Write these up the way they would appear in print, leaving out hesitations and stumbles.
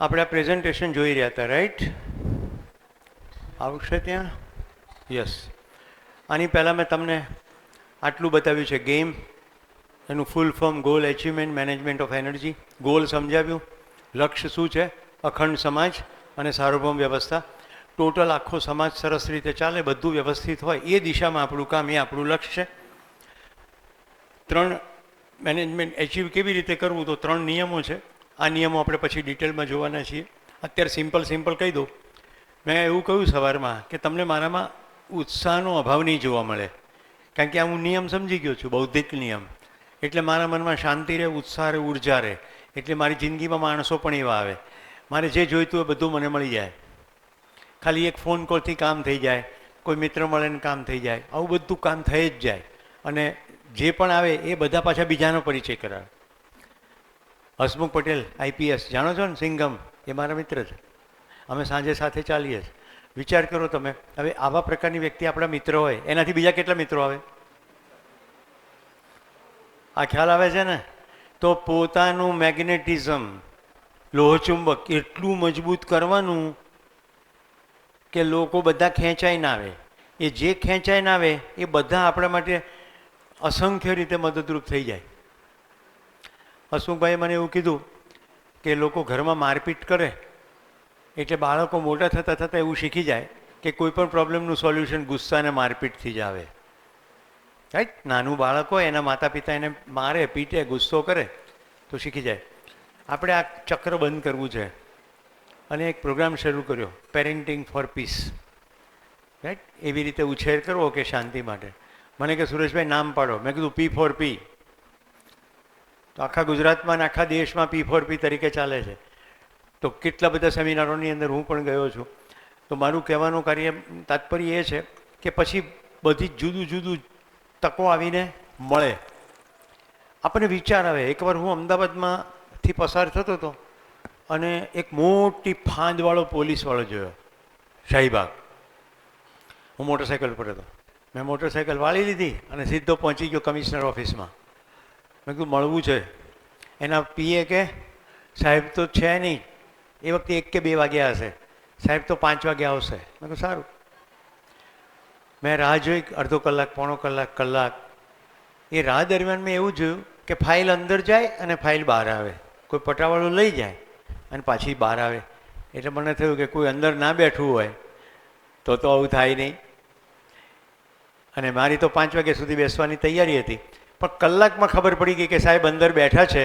આપણે આ પ્રેઝન્ટેશન જોઈ રહ્યા હતા, રાઈટ? આવશે ત્યાં? યસ. આની પહેલાં મેં તમને આટલું બતાવ્યું છે. ગેમ, એનું full form goal achievement management of energy. Goal સમજાવ્યું, લક્ષ્ય શું છે, અખંડ સમાજ અને સાર્વભૌમ વ્યવસ્થા. ટોટલ આખો સમાજ સરસ રીતે ચાલે, બધું વ્યવસ્થિત હોય, એ દિશામાં આપણું કામ, એ આપણું લક્ષ્ય છે. 3 મેનેજમેન્ટ એચિવ કેવી રીતે કરવું, તો 3 નિયમો છે. આ નિયમો આપણે પછી ડિટેલમાં જોવાના છીએ. અત્યારે સિમ્પલ કહી દઉં. મેં એવું કહ્યું સવારમાં કે તમને મારામાં ઉત્સાહનો અભાવ નહીં જોવા મળે, કારણ કે આ હું નિયમ સમજી ગયો છું, બૌદ્ધિક નિયમ. એટલે મારા મનમાં શાંતિ રહે, ઉત્સાહ રહે, ઉર્જા રહે. એટલે મારી જિંદગીમાં માણસો પણ એવા આવે, મારે જે જોઈતું હોય બધું મને મળી જાય. ખાલી એક ફોન કોલથી કામ થઈ જાય, કોઈ મિત્ર મળે ને કામ થઈ જાય, આવું બધું કામ થઈ જ જાય. અને જે પણ આવે એ બધા પાછા બીજાનો પરિચય કરાવે. હસમુખ પટેલ આઈપીએસ જાણો છો ને, સિંઘમ, એ મારા મિત્ર છે. અમે સાંજે સાથે ચાલીએ છીએ. વિચાર કરો તમે, હવે આવા પ્રકારની વ્યક્તિ આપણા મિત્ર હોય, એનાથી બીજા કેટલા મિત્રો આવે? આ ખ્યાલ આવે છે ને? તો પોતાનું મેગ્નેટિઝમ, લોહચુંબક એટલું મજબૂત કરવાનું કે લોકો બધા ખેંચાઈ ના આવે. એ જે ખેંચાઈ ના આવે એ બધા આપણા માટે અસંખ્ય રીતે મદદરૂપ થઈ જાય. હસમુખભાઈએ મને એવું કીધું કે લોકો ઘરમાં મારપીટ કરે એટલે બાળકો મોટા થતાં થતાં એવું શીખી જાય કે કોઈ પણ પ્રોબ્લેમનું સોલ્યુશન ગુસ્સાને મારપીટથી જ આવે. રાઈટ? નાનું બાળક હોય, એના માતા પિતા એને મારે, પીટે, ગુસ્સો કરે તો શીખી જાય. આપણે આ ચક્ર બંધ કરવું છે અને એક પ્રોગ્રામ શરૂ કર્યો, પેરેન્ટિંગ ફોર પીસ. રાઈટ? એવી રીતે ઉછેર કરવો કે શાંતિ માટે. મને કે સુરેશભાઈ નામ પાડો. મેં કીધું પી ફોર પી. તો આખા ગુજરાતમાં અને આખા દેશમાં પી ફોર પી તરીકે ચાલે છે. તો કેટલા બધા સેમિનારોની અંદર હું પણ ગયો છું. તો મારું કહેવાનું તાત્પર્ય એ છે કે પછી બધી જુદું જુદું તકો આવીને મળે, આપણને વિચાર આવે. એકવાર હું અમદાવાદમાંથી પસાર થતો હતો અને એક મોટી ફાંદવાળો પોલીસવાળો જોયો, શાહીબાગ. હું મોટરસાઇકલ પર હતો. મેં મોટરસાઇકલ વાળી લીધી અને સીધો પહોંચી ગયો કમિશનર ઓફિસમાં. મેં કીધું મળવું છે. એના પીએ કે સાહેબ તો છે નહીં, એ વખતે 1 કે 2 વાગ્યા હશે, સાહેબ તો 5 વાગે આવશે. મેં કહ્યું સારું. મેં રાહ જોઈ અડધો કલાક, પોણો કલાક. એ રાહ દરમિયાન મેં એવું જોયું કે ફાઇલ અંદર જાય અને ફાઇલ બહાર આવે. કોઈ પટાવાળું લઈ જાય અને પાછી બહાર આવે. એટલે મને થયું કે કોઈ અંદર ના બેઠું હોય તો આવું થાય નહીં. અને મારી તો 5 વાગ્યા સુધી બેસવાની તૈયારી હતી, પણ કલાકમાં ખબર પડી ગઈ કે સાહેબ અંદર બેઠા છે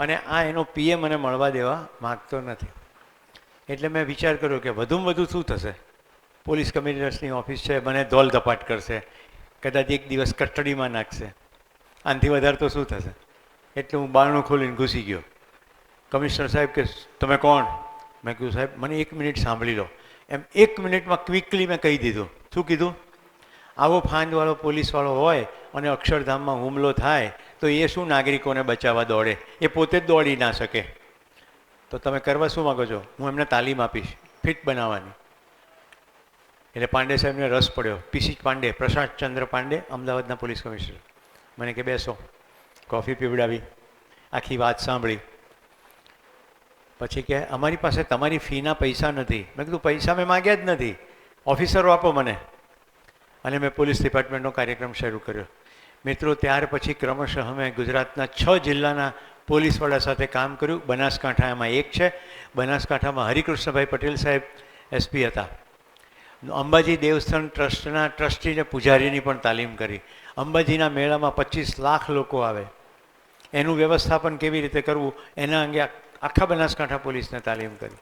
અને આ એનો પીએ મને મળવા દેવા માગતો નથી. એટલે મેં વિચાર કર્યો કે વધુમાં વધુ શું થશે, પોલીસ કમિશનરની ઓફિસ છે, મને ધોલ ધપાટ કરશે, કદાચ એક દિવસ કસ્ટડીમાં નાખશે. આનાથી વધારે તો શું થશે? એટલે હું બારણું ખોલીને ઘૂસી ગયો. કમિશનર સાહેબ કે તમે કોણ? મેં કીધું સાહેબ મને 1 મિનિટ સાંભળી લો. એમ 1 મિનિટમાં ક્વિકલી મેં કહી દીધું. શું કીધું? આવો ફાંદવાળો પોલીસવાળો હોય અને અક્ષરધામમાં હુમલો થાય તો એ શું નાગરિકોને બચાવવા દોડે? એ પોતે જ દોડી ના શકે. તો તમે કરવા શું માગો છો? હું એમને તાલીમ આપીશ ફિટ બનાવવાની. એટલે પાંડે સાહેબને રસ પડ્યો. પીસી પાંડે, પ્રશાંત ચંદ્ર પાંડે, અમદાવાદના પોલીસ કમિશનર. મને કે બેસો. કોફી પીવડાવી, આખી વાત સાંભળી. પછી કે અમારી પાસે તમારી ફીના પૈસા નથી. મેં કીધું પૈસા મેં માગ્યા જ નથી, ઓફિસરો આપો મને. અને મેં પોલીસ ડિપાર્ટમેન્ટનો કાર્યક્રમ શરૂ કર્યો. મિત્રો, ત્યાર પછી ક્રમશઃ અમે ગુજરાતના 6 જિલ્લાના પોલીસ વડા સાથે કામ કર્યું. બનાસકાંઠા એમાં એક છે. બનાસકાંઠામાં હરિકૃષ્ણભાઈ પટેલ સાહેબ એસપી હતા. અંબાજી દેવસ્થાન ટ્રસ્ટના ટ્રસ્ટીને પૂજારીની પણ તાલીમ કરી. અંબાજીના મેળામાં 25 લાખ લોકો આવે, એનું વ્યવસ્થાપન કેવી રીતે કરવું એના અંગે આખા બનાસકાંઠા પોલીસને તાલીમ કરી.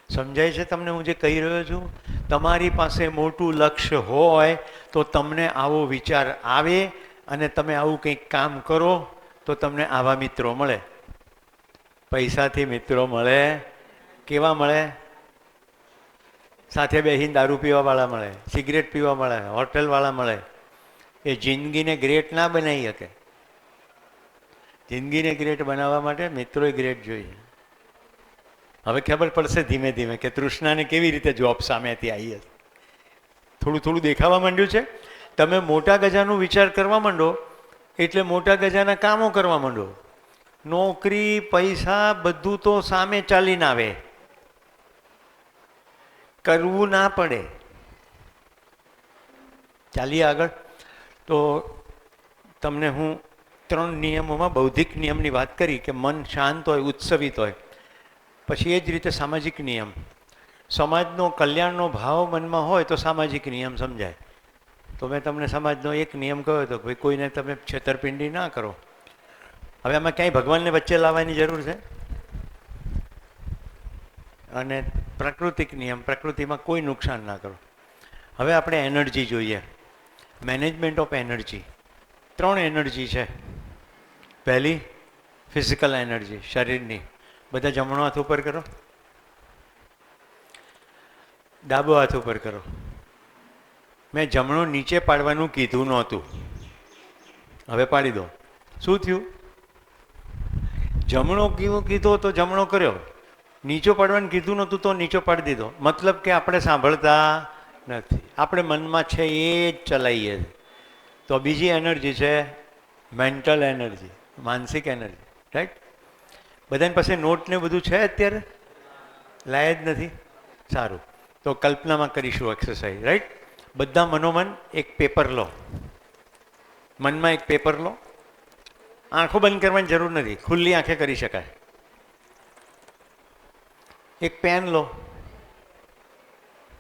સમજાય છે તમને હું જે કહી રહ્યો છું? તમારી પાસે મોટું લક્ષ્ય હોય તો તમને આવો વિચાર આવે અને તમે આવું કંઈક કામ કરો તો તમને આવા મિત્રો મળે. પૈસાથી મિત્રો મળે? કેવા મળે? સાથે બેસીને દારૂ પીવાવાળા મળે, સિગરેટ પીવા મળે, હોટલવાળા મળે. એ જિંદગીને ગ્રેટ ના બનાવી શકે. જિંદગીને ગ્રેટ બનાવવા માટે મિત્રોએ ગ્રેટ જોઈએ. હવે ખબર પડશે ધીમે ધીમે કે તૃષ્ણાને કેવી રીતે જોબ સામેથી આવી હશે. થોડું થોડું દેખાવા માંડ્યું છે. તમે મોટા ગજાનું વિચાર કરવા માંડો એટલે મોટા ગજાના કામો કરવા માંડો. નોકરી, પૈસા બધું તો સામે ચાલીને આવે. કરવું ના પડે. ચાલીએ આગળ. તો તમને હું 3 નિયમોમાં બૌદ્ધિક નિયમની વાત કરી કે મન શાંત હોય, ઉત્સવિત હોય. પછી એ જ રીતે સામાજિક નિયમ. સમાજનો કલ્યાણનો ભાવ મનમાં હોય તો સામાજિક નિયમ સમજાય. તો મેં તમને સમાજનો એક નિયમ કહ્યો હતો કે ભાઈ કોઈને તમે છેતરપિંડી ના કરો. હવે આમાં ક્યાંય ભગવાનને વચ્ચે લાવવાની જરૂર છે? અને પ્રાકૃતિક નિયમ, પ્રકૃતિમાં કોઈ નુકસાન ના કરો. હવે આપણે એનર્જી જોઈએ, મેનેજમેન્ટ ઓફ એનર્જી. 3 એનર્જી છે. પહેલી ફિઝિકલ એનર્જી, શરીરની. બધા જમણો હાથ ઉપર કરો, ડાબો હાથ ઉપર કરો. મેં જમણો નીચે પાડવાનું કીધું નહોતું, હવે પાડી દો. શું થયું? જમણો કીધો તો જમણો કર્યો, નીચો પાડવાનું કીધું નહોતું તો નીચો પાડી દીધો. મતલબ કે આપણે સાંભળતા નથી, આપણે મનમાં છે એ જ ચલાવીએ. તો બીજી એનર્જી છે મેન્ટલ એનર્જી, માનસિક એનર્જી. રાઈટ? બધાની પાસે નોટ ને બધું છે અત્યારે? લાય જ નથી. સારું, તો કલ્પનામાં કરીશું એક્સરસાઇઝ. રાઈટ? બધા મનોમન એક પેપર લો, મનમાં એક પેપર લો. આંખો બંધ કરવાની જરૂર નથી, ખુલ્લી આંખે કરી શકાય. એક પેન લો,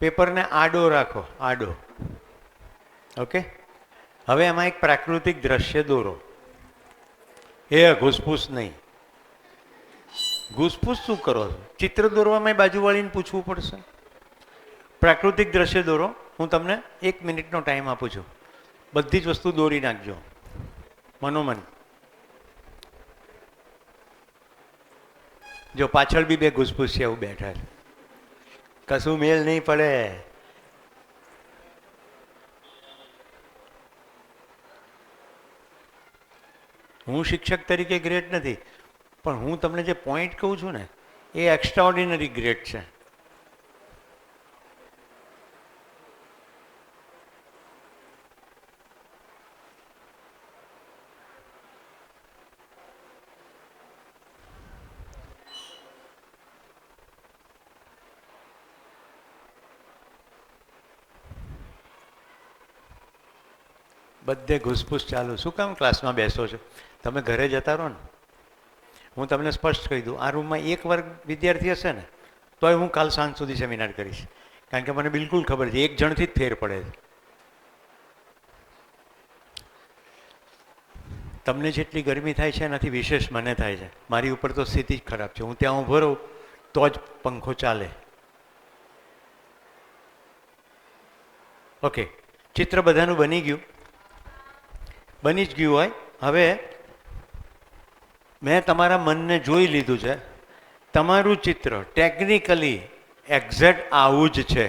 પેપરને આડો રાખો, આડો. ઓકે? હવે એમાં એક પ્રાકૃતિક દ્રશ્ય દોરો. એ ઘૂસપૂસ નહીં. ઘૂસપૂસ શું કરો છો? ચિત્ર દોરવામાં બાજુવાળીને પૂછવું પડશે. પ્રાકૃતિક દ્રશ્ય દોરો. હું તમને 1 મિનિટનો ટાઈમ આપું છું. બધી જ વસ્તુ દોરી નાખજો મનોમન. જો પાછળ બી 2 ઘૂસપૂસ છે એવું બેઠા છે, કશું મેલ નહીં પડે. હું શિક્ષક તરીકે ગ્રેટ નથી, પણ હું તમને જે પોઈન્ટ કહું છું ને એ એક્સ્ટ્રા ઓર્ડિનરી ગ્રેટ છે. બધે ઘૂસપૂસ ચાલુ. શું કામ ક્લાસમાં બેસો છો? તમે ઘરે જતા રહો ને. હું તમને સ્પષ્ટ કહી દઉં, આ રૂમમાં 1 વર્ગ વિદ્યાર્થી હશે ને તોય હું કાલ સાંજ સુધી સેમિનાર કરીશ. કારણ કે મને બિલકુલ ખબર છે 1 જણથી જ ફેર પડે છે. તમને જેટલી ગરમી થાય છે એનાથી વિશેષ મને થાય છે. મારી ઉપર તો સ્થિતિ જ ખરાબ છે. હું ત્યાં ઊભો રહું તો જ પંખો ચાલે. ઓકે, ચિત્ર બધાનું બની ગયું? બની જ ગયું હોય. હવે મેં તમારા મનને જોઈ લીધું છે. તમારું ચિત્ર ટેકનિકલી એક્ઝેક્ટ આવું જ છે.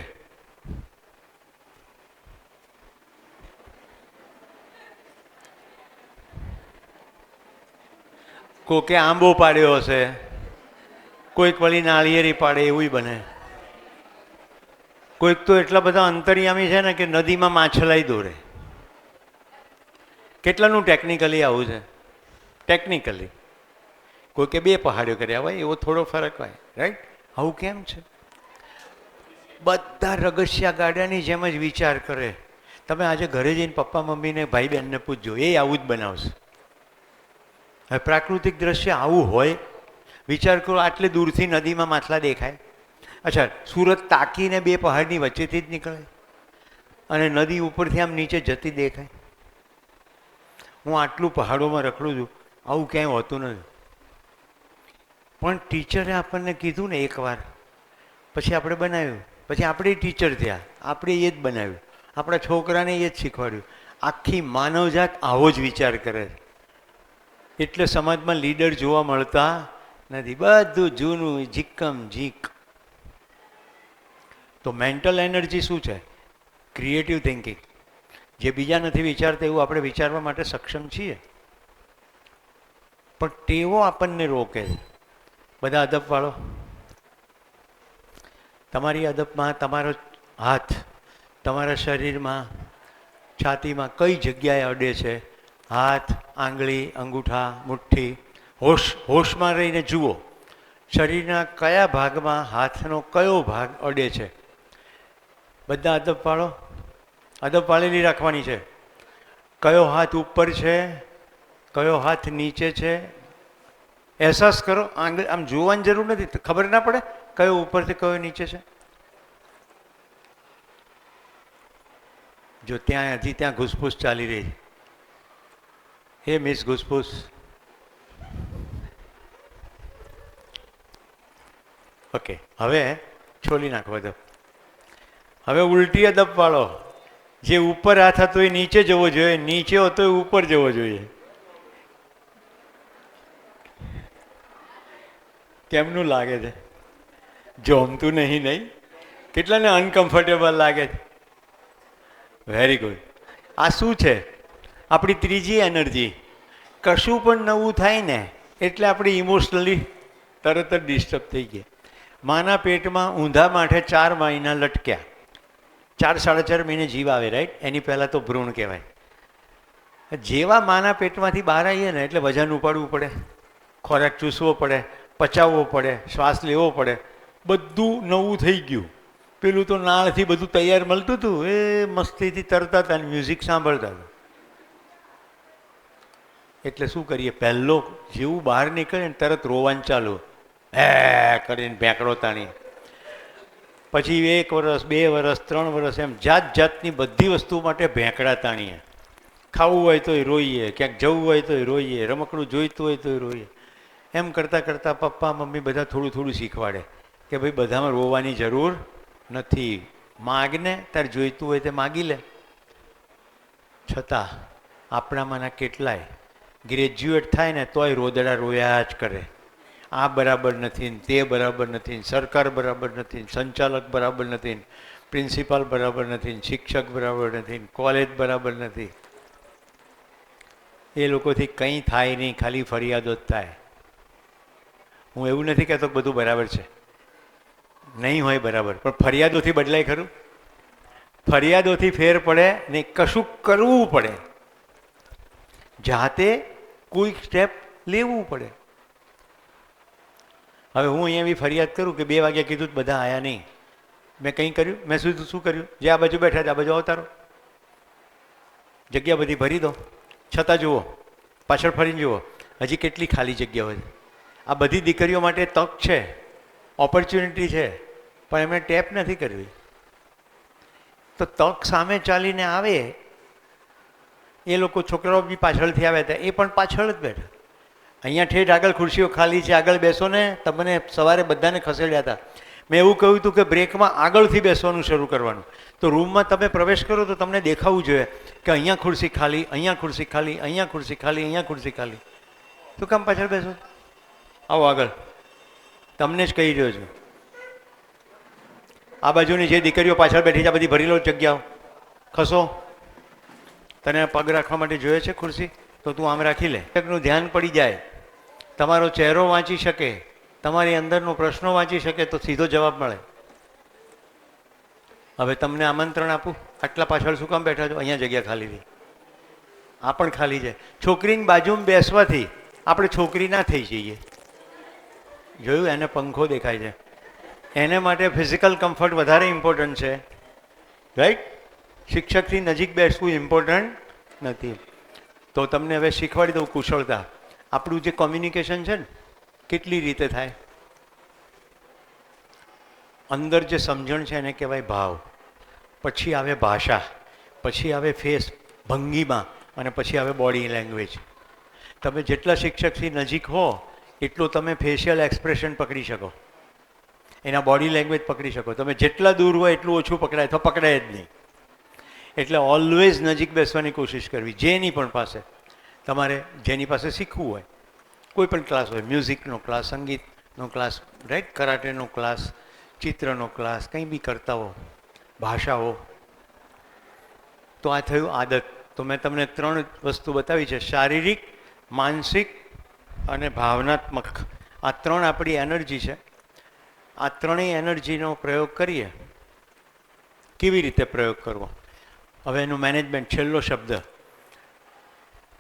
કોકે આંબો પાડ્યો હશે, કોઈક વળી નાળિયેરી પાડે એવું બને. કોઈક તો એટલા બધા અંતર્યામી છે ને કે નદીમાં માછલાઈ દોરે. કેટલાનું ટેકનિકલી આવું છે? ટેકનિકલી કોઈકે 2 પહાડીઓ કર્યા હોય એવો થોડો ફરક હોય. રાઈટ? આવું કેમ છે? બધા રગસિયા ગાડાની જેમ જ વિચાર કરે. તમે આજે ઘરે જઈને પપ્પા મમ્મીને ભાઈ બહેનને પૂછજો, એ આવું જ બનાવશે. હવે પ્રાકૃતિક દ્રશ્ય આવું હોય? વિચાર કરો, આટલે દૂરથી નદીમાં માછલા દેખાય. અચ્છા, સુરત તાકીને 2 પહાડની વચ્ચેથી જ નીકળે અને નદી ઉપરથી આમ નીચે જતી દેખાય. હું આટલું પહાડોમાં રખડું છું, આવું ક્યાંય હોતું નથી. પણ ટીચરે આપણને કીધું ને એકવાર, પછી આપણે બનાવ્યું, પછી આપણે ટીચર થયા, આપણે એ જ બનાવ્યું, આપણા છોકરાને એ જ શીખવાડ્યું. આખી માનવજાત આવો જ વિચાર કરે છે. એટલે સમાજમાં લીડર જોવા મળતા નથી, બધું જૂનું જીકમ જીક. તો મેન્ટલ એનર્જી શું છે? Creative thinking. જે બીજા નથી વિચારતા એવું આપણે વિચારવા માટે સક્ષમ છીએ, પણ ટેવો આપણને રોકે છે. બધા અદબ વાળો, તમારી અદબમાં તમારો હાથ તમારા શરીરમાં છાતીમાં કઈ જગ્યાએ અડે છે? હાથ, આંગળી, અંગૂઠા, મુઠ્ઠી. હોશમાં રહીને જુઓ, શરીરના કયા ભાગમાં હાથનો કયો ભાગ અડે છે. બધા અદબ પાળો, અદબ પાળેલી રાખવાની છે. કયો હાથ ઉપર છે, કયો હાથ નીચે છે, અહેસાસ કરો. આમ જોવાની જરૂર નથી, ખબર ના પડે કયો ઉપરથી કયો નીચે છે. જો ત્યાં હજી ત્યાં ઘૂસપૂસ ચાલી રહી. હે મિસ ઘૂસપૂસ, ઓકે, હવે છોલી નાખો અદબ. હવે ઉલટી અદબ વાળો, જે ઉપર હાથ હતો એ નીચે જવો જોઈએ, નીચે હતો એ ઉપર જવો જોઈએ. કેમનું લાગે છે? જોમતું નહીં નહીં? કેટલાને અનકમ્ફર્ટેબલ લાગે છે? Very good. આ શું છે? આપણી ત્રીજી એનર્જી. કશું પણ નવું થાય ને એટલે આપણે ઇમોશનલી તરત જ ડિસ્ટર્બ થઈ ગયા. માના પેટમાં ઊંધા માઠે 4 મહિના લટક્યા. 4-4.5 મહિને જીવ આવે, રાઈટ? એની પહેલાં તો ભ્રૂણ કહેવાય. જેવા માના પેટમાંથી બહાર આવીએ ને એટલે વજન ઉપાડવું પડે, ખોરાક ચૂસવો પડે, પચાવવો પડે, શ્વાસ લેવો પડે, બધું નવું થઈ ગયું. પેલું તો નાળથી બધું તૈયાર મળતું હતું, એ મસ્તીથી તરતા હતા ને મ્યુઝિક સાંભળતા હતા. એટલે શું કરીએ, પહેલો જેવું બહાર નીકળે ને તરત રોવાનું ચાલુ, હે કરીને ભેંકડો તાણી. પછી 1 વર્ષ, 2 વર્ષ, 3 વર્ષ એમ જાત જાતની બધી વસ્તુ માટે ભેંકડા તાણીએ. ખાવું હોય તોય રોઈએ, ક્યાંક જવું હોય તોય રોઈએ, રમકડું જોઈતું હોય તોય રોઈએ. એમ કરતાં કરતાં પપ્પા મમ્મી બધા થોડું થોડું શીખવાડે કે ભાઈ બધામાં રોવાની જરૂર નથી, માગને તારે જોઈતું હોય તે માગી લે. છતાં આપણામાંના કેટલાય ગ્રેજ્યુએટ થાય ને તોય રોદડા રોયા જ કરે. આ બરાબર નથી, તે બરાબર નથી, સરકાર બરાબર નથી, સંચાલક બરાબર નથી, પ્રિન્સિપાલ બરાબર નથી, શિક્ષક બરાબર નથી, કોલેજ બરાબર નથી. એ લોકોથી કંઈ થાય નહીં, ખાલી ફરિયાદો જ થાય. હું એવું નથી કહેતો કે બધું બરાબર છે, નહીં હોય બરાબર, પણ ફરિયાદોથી બદલાય ખરું? ફરિયાદોથી ફેર પડે ને કશું કરવું પડે, જાતે કોઈ સ્ટેપ લેવું પડે. હવે હું અહીંયા બી ફરિયાદ કરું કે 2 વાગ્યા કીધું બધા આયા નહીં, મેં કંઈ કર્યું? મેં શું કર્યું? જે આ બાજુ બેઠા આ બાજુ અવતારો, જગ્યા બધી ભરી દો. છતાં જુઓ, પાછળ ફરીને જુઓ, હજી કેટલી ખાલી જગ્યા હોય. આ બધી દીકરીઓ માટે તક છે, ઓપોર્ચ્યુનિટી છે, પણ એમણે ટેપ નથી કરવી. તો તક સામે ચાલીને આવે એ લોકો, છોકરાઓ બી પાછળથી આવ્યા હતા, એ પણ પાછળ જ બેઠા. અહીંયા ઠેઠ આગળ ખુરશીઓ ખાલી છે, આગળ બેસો ને. તમને સવારે બધાને ખસેડ્યા હતા. મેં એવું કહ્યું હતું કે બ્રેકમાં આગળથી બેસવાનું શરૂ કરવાનું. તો રૂમમાં તમે પ્રવેશ કરો તો તમને દેખાવું જોઈએ કે અહીંયા ખુરશી ખાલી, અહીંયા ખુરશી ખાલી, અહીંયા ખુરશી ખાલી, અહીંયા ખુરશી ખાલી. શું કામ પાછળ બેસો? આવો આગળ, તમને જ કહી રહ્યો છું. આ બાજુની જે દીકરીઓ પાછળ બેઠી છે બધી ભરી લો જગ્યાઓ, ખસો. તને પગ રાખવા માટે જોઈએ છે ખુરશી? તો તું આમ રાખી લે. નું ધ્યાન પડી જાય, તમારો ચહેરો વાંચી શકે, તમારી અંદરનો પ્રશ્નો વાંચી શકે તો સીધો જવાબ મળે. હવે તમને આમંત્રણ આપું, આટલા પાછળ શું કામ બેઠા છો? અહીંયા જગ્યા ખાલી હતી, આ પણ ખાલી છે. છોકરીની બાજુમાં બેસવાથી આપણે છોકરી ના થઈ જઈએ. જોયું? એને પંખો દેખાય છે. એને માટે ફિઝિકલ કમ્ફર્ટ વધારે ઇમ્પોર્ટન્ટ છે, રાઈટ? શિક્ષકથી નજીક બેસવું ઇમ્પોર્ટન્ટ નથી. તો તમને હવે શીખવાડી દઉં કુશળતા. આપણું જે કોમ્યુનિકેશન છે ને કેટલી રીતે થાય? અંદર જે સમજણ છે એને કહેવાય ભાવ, પછી આવે ભાષા, પછી આવે ફેસ ભંગીમા, અને પછી આવે બોડી લેંગ્વેજ. તમે જેટલા શિક્ષકથી નજીક હો એટલું તમે ફેશિયલ એક્સપ્રેશન પકડી શકો, એના બોડી લેંગ્વેજ પકડી શકો. તમે જેટલા દૂર હોય એટલું ઓછું પકડાય તો પકડાય જ નહીં. એટલે ઓલવેઝ નજીક બેસવાની કોશિશ કરવી. જેની પણ પાસે તમારે, જેની પાસે શીખવું હોય, કોઈ પણ ક્લાસ હોય, મ્યુઝિકનો ક્લાસ, સંગીતનો ક્લાસ, રાઈટ, કરાટેનો ક્લાસ, ચિત્રનો ક્લાસ, કંઈ બી કરતા હો, ભાષાઓ. તો આ થયું આદત. તો મેં તમને 3 વસ્તુ બતાવી છે, શારીરિક, માનસિક અને ભાવનાત્મક. આ 3 આપણી એનર્જી છે. આ 3 એનર્જીનો પ્રયોગ કરીએ. કેવી રીતે પ્રયોગ કરવો? હવે એનું મેનેજમેન્ટ, છેલ્લો શબ્દ.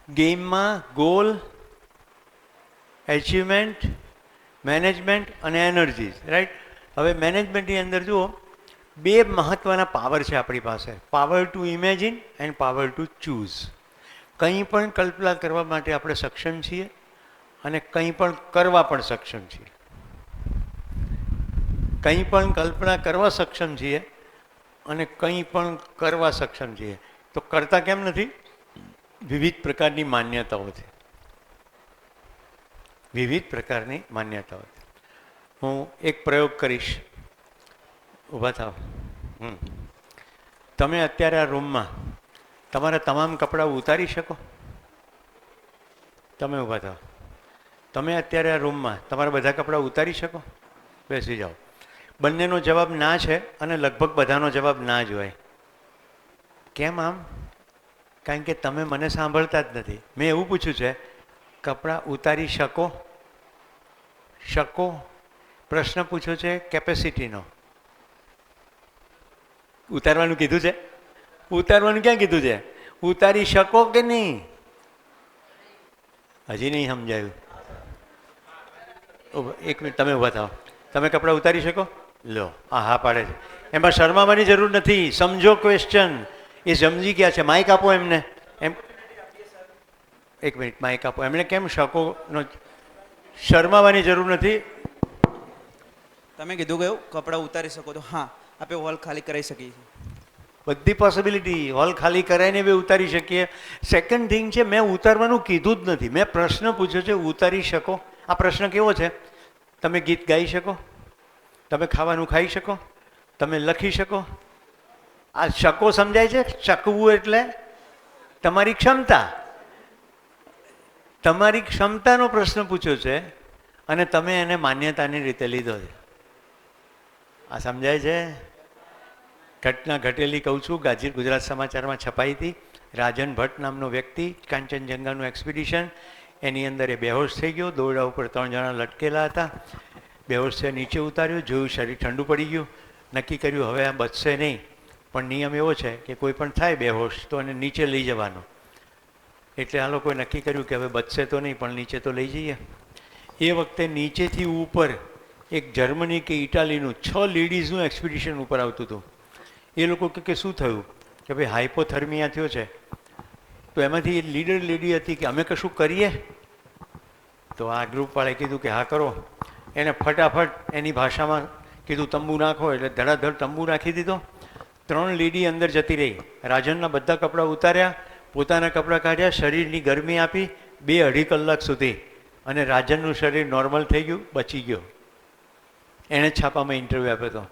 ગેમમાં ગોલ, એચિવમેન્ટ, મેનેજમેન્ટ અને એનર્જીઝ, રાઈટ? હવે મેનેજમેન્ટની અંદર જુઓ, બે મહત્ત્વના પાવર છે આપણી પાસે, power to imagine end power to choose. કંઈ પણ કલ્પના કરવા માટે આપણે સક્ષમ છીએ અને કંઈ પણ કરવા પણ સક્ષમ છીએ. કંઈ પણ કલ્પના કરવા સક્ષમ છીએ અને કંઈ પણ કરવા સક્ષમ છીએ. તો કરતા કેમ નથી? વિવિધ પ્રકારની માન્યતાઓથી. વિવિધ પ્રકારની માન્યતાઓથી. હું એક પ્રયોગ કરીશ. ઊભા થાવ. તમે અત્યારે આ રૂમમાં તમારા તમામ કપડાં ઉતારી શકો? તમે ઊભા થાવ. તમે અત્યારે આ રૂમમાં તમારા બધા કપડાં ઉતારી શકો? બેસી જાઓ. બંનેનો જવાબ ના છે અને લગભગ બધાનો જવાબ ના જ હોય. કેમ આમ? કારણ કે તમે મને સાંભળતા જ નથી. મેં એવું પૂછ્યું છે, કપડાં ઉતારી શકો? શકો? પ્રશ્ન પૂછ્યો છે કેપેસિટીનો. ઉતારવાનું કીધું છે? ઉતારવાનું ક્યાં કીધું છે? ઉતારી શકો કે નહીં? હજી નહીં સમજાયું. એક મિનિટ, તમે ઊભા થાવ. તમે કપડાં ઉતારી શકો? લો, હા પાડે છે. એમાં શરમાવાની જરૂર નથી. સમજો ક્વેશ્ચન. એ સમજી ગયા છે. માઇક આપો એમને. એમ એક મિનિટ, માઇક આપો એમને. કેમ શકોનો શરમાવાની જરૂર નથી? તમે કીધું ગયું કપડાં ઉતારી શકો તો હા, આપણે હોલ ખાલી કરાવી શકીએ છીએ. બધી પોસિબિલિટી. હોલ ખાલી કરાવીને બી ઉતારી શકીએ. સેકન્ડ થિંગ છે, મેં ઉતારવાનું કીધું જ નથી. મેં પ્રશ્ન પૂછ્યો છે ઉતારી શકો. આ પ્રશ્ન કેવો છે? તમે ગીત ગાઈ શકો? તમે ખાવાનું ખાઈ શકો? તમે લખી શકો? આ શકો સમજાય છે? શકવું એટલે તમારી ક્ષમતા. તમારી ક્ષમતાનો પ્રશ્ન પૂછ્યો છે અને તમે એને માન્યતાની રીતે લીધો છે. આ સમજાય છે? ઘટના ઘટેલી કહું છું. ગુજરાત સમાચારમાં છપાઈ હતી. રાજન ભટ્ટ નામનો વ્યક્તિ, કાંચનજંગાનું એક્સપિડિશન, એની અંદર એ બેહોશ થઈ ગયો. દોરડા ઉપર 3 જણા લટકેલા હતા. બેહોશ થયા, નીચે ઉતાર્યો, જોયું શરીર ઠંડુ પડી ગયું. નક્કી કર્યું હવે આ બચશે નહીં. પણ નિયમ એવો છે કે કોઈ પણ થાય બેહોશ તો એને નીચે લઈ જવાનો. એટલે આ લોકોએ નક્કી કર્યું કે હવે બચશે તો નહીં પણ નીચે તો લઈ જઈએ. એ વખતે નીચેથી ઉપર એક જર્મની કે ઇટાલીનું 6 લેડીઝનું એક્સપિડિશન ઉપર આવતું હતું. એ લોકો કે શું થયું? કે ભાઈ હાઇપોથર્મિયા થયો છે. તો એમાંથી લીડર લેડી હતી કે અમે કશું કરીએ? તો આ ગ્રુપવાળાએ કીધું કે હા કરો. એને ફટાફટ એની ભાષામાં કીધું તંબુ નાખો. એટલે ધડાધડ તંબુ નાખી દીધો. 3 લેડી અંદર જતી રહી. રાજનના બધા કપડાં ઉતાર્યા, પોતાના કપડાં કાઢ્યા, શરીરની ગરમી આપી 2-2.5 કલાક સુધી. અને રાજનનું શરીર નોર્મલ થઈ ગયું, બચી ગયો. એણે છાપામાં ઇન્ટરવ્યૂ આપ્યો હતો.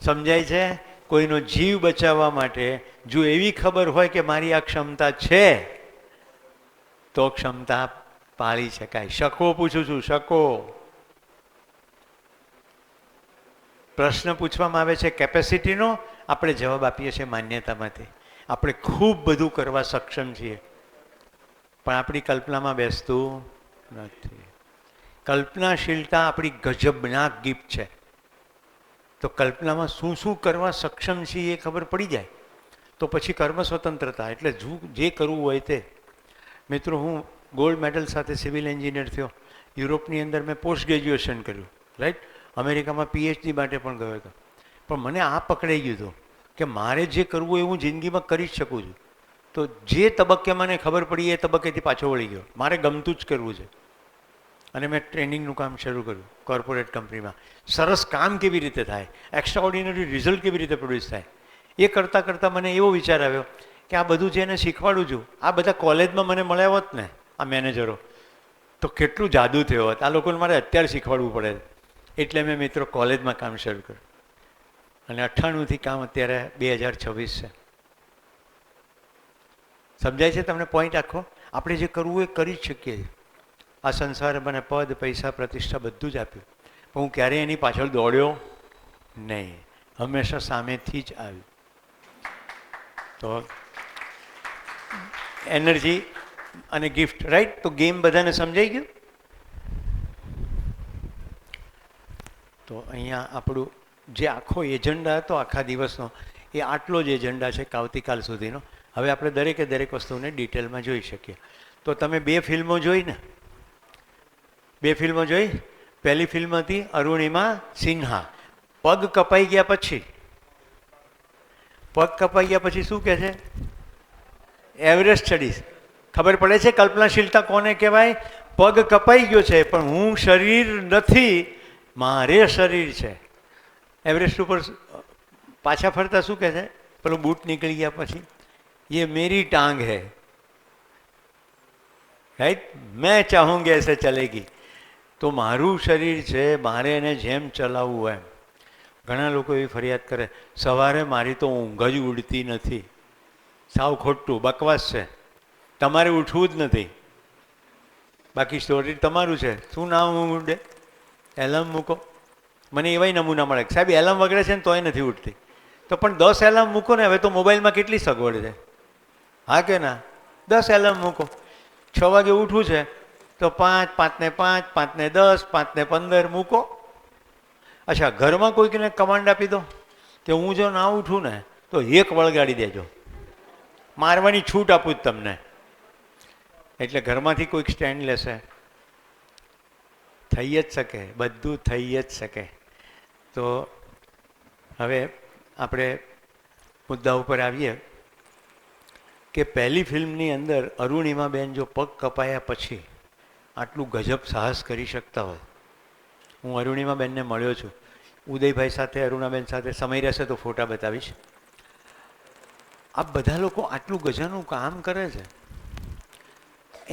સમજાય છે? કોઈનો જીવ બચાવવા માટે જો એવી ખબર હોય કે મારી આ ક્ષમતા છે તો ક્ષમતા પાળી શકાય. શકો પૂછું છું, શકો. પ્રશ્ન પૂછવામાં આવે છે કેપેસિટીનો, આપણે જવાબ આપીએ છીએ માન્યતામાંથી. આપણે ખૂબ બધું કરવા સક્ષમ છીએ પણ આપણી કલ્પનામાં બેસતું નથી. કલ્પનાશીલતા આપણી ગજબનાક ગિફ્ટ છે. તો કલ્પનામાં શું શું કરવા સક્ષમ છીએ એ ખબર પડી જાય તો પછી કર્મ સ્વતંત્રતા. એટલે જે કરવું હોય તે. મિત્રો, હું ગોલ્ડ મેડલ સાથે સિવિલ એન્જિનિયર થયો. યુરોપની અંદર મેં પોસ્ટ ગ્રેજ્યુએશન કર્યું, રાઈટ. અમેરિકામાં PhD માટે પણ ગયો હતો. પણ મને આ પકડાઈ ગયું હતું કે મારે જે કરવું એ હું જિંદગીમાં કરી જ શકું છું. તો જે તબક્કે મને ખબર પડી એ તબક્કેથી પાછો વળી ગયો. મારે ગમતું જ કરવું છે. અને મેં ટ્રેનિંગનું કામ શરૂ કર્યું કોર્પોરેટ કંપનીમાં. સરસ કામ કેવી રીતે થાય, એક્સ્ટ્રા ઓર્ડિનરી રિઝલ્ટ કેવી રીતે પ્રોડ્યુસ થાય, એ કરતાં કરતાં મને એવો વિચાર આવ્યો કે આ બધું જે એને શીખવાડું છું, આ બધા કોલેજમાં મને મળ્યા હોત ને આ મેનેજરો, તો કેટલું જાદુ થયો હોત. આ લોકોને મારે અત્યારે શીખવાડવું પડે. એટલે મેં મિત્રો કોલેજમાં કામ શરૂ કર્યું. અને 98થી કામ અત્યારે 2026 છે. સમજાય છે તમને પોઈન્ટ આખો? આપણે જે કરવું એ કરી જ શકીએ છીએ. આ સંસારે મને પદ, પૈસા, પ્રતિષ્ઠા બધું જ આપ્યું પણ હું ક્યારેય એની પાછળ દોડ્યો નહીં. હંમેશા સામેથી જ આવ્યું. તો એનર્જી અને ગિફ્ટ, રાઈટ. તો ગેમ બધાને સમજાઈ ગયું? તો અહીંયા આપણું જે આખો એજન્ડા હતો આખા દિવસનો એ આટલો જ એજન્ડા છે આવતીકાલ સુધીનો. હવે આપણે દરેક વસ્તુને ડિટેલમાં જોઈ શકીએ. તો તમે 2 ફિલ્મો જોઈ ને? 2 ફિલ્મો જોઈ. પહેલી ફિલ્મ હતી અરુણિમા સિન્હા. પગ કપાઈ ગયા પછી પગ કપાઈ ગયા પછી શું કહે છે? એવરેસ્ટ ચડીશ. ખબર પડે છે કલ્પનાશીલતા કોને કહેવાય? પગ કપાઈ ગયો છે પણ હું શરીર નથી, મારે શરીર છે. એવરેસ્ટ ઉપર પાછા ફરતા શું કહે છે? પેલો બૂટ નીકળી ગયા પછી, ये मेरी टांग है, રાઈટ, મેં ચાહુંગે એસે ચલેગી. તો મારું શરીર છે, મારે એને જેમ ચલાવવું હોય એમ. ઘણા લોકો એવી ફરિયાદ કરે, સવારે મારી તો ઊંઘ જ ઉડતી નથી. સાવ ખોટું, બકવાસ છે. તમારે ઉઠવું જ નથી. બાકી સ્ટોરી તમારું છે. શું ના ઉડે? એલાર્મ મૂકો. મને એવાય નમૂના મળે, સાહેબ એલાર્મ વગડે છે ને તોય નથી ઉઠતી. તો પણ 10 એલાર્મ મૂકો ને. હવે તો મોબાઈલમાં કેટલી સગવડ છે, હા કે ના? 10 એલાર્મ મૂકો. 6 વાગે ઉઠવું છે તો 5, 5 ને 5, 5 ને 10, 5 ને 15 મૂકો. અચ્છા, ઘરમાં કોઈકને કમાન્ડ આપી દો કે હું જો ના ઉઠું ને તો 1 વળગાડી દેજો. મારવાની છૂટ આપું જ તમને. એટલે ઘરમાંથી કોઈક સ્ટેન્ડ લેશે? થઈ જ શકે, બધું થઈ જ શકે. તો હવે આપણે મુદ્દા ઉપર આવીએ કે પહેલી ફિલ્મની અંદર અરુણિમાબેન જો પગ કપાયા પછી આટલું ગજબ સાહસ કરી શકતા હોય. હું અરુણિમાબેનને મળ્યો છું, ઉદયભાઈ સાથે, અરુણાબેન સાથે. સમય રહેશે તો ફોટા બતાવીશ. આ બધા લોકો આટલું ગજાનું કામ કરે છે,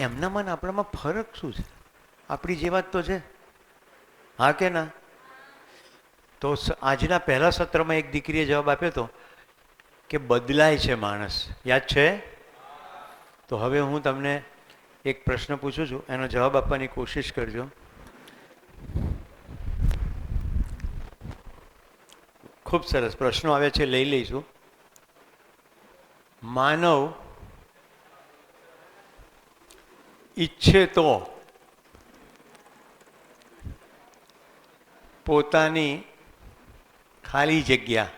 એમનામાં ને આપણામાં ફરક શું છે? આપણી જે વાત તો છે, હા કે ના? તો આજના પહેલા સત્રમાં એક દીકરીએ જવાબ આપ્યો હતો કે બદલાય છે માણસ. યાદ છે? તો હવે હું તમને એક પ્રશ્ન પૂછું છું, એનો જવાબ આપવાની કોશિશ કરજો. ખૂબ સરસ પ્રશ્નો આવે છે, લઈ લઈશું. માનવ ઈચ્છે તો પોતાની ખાલી જગ્યા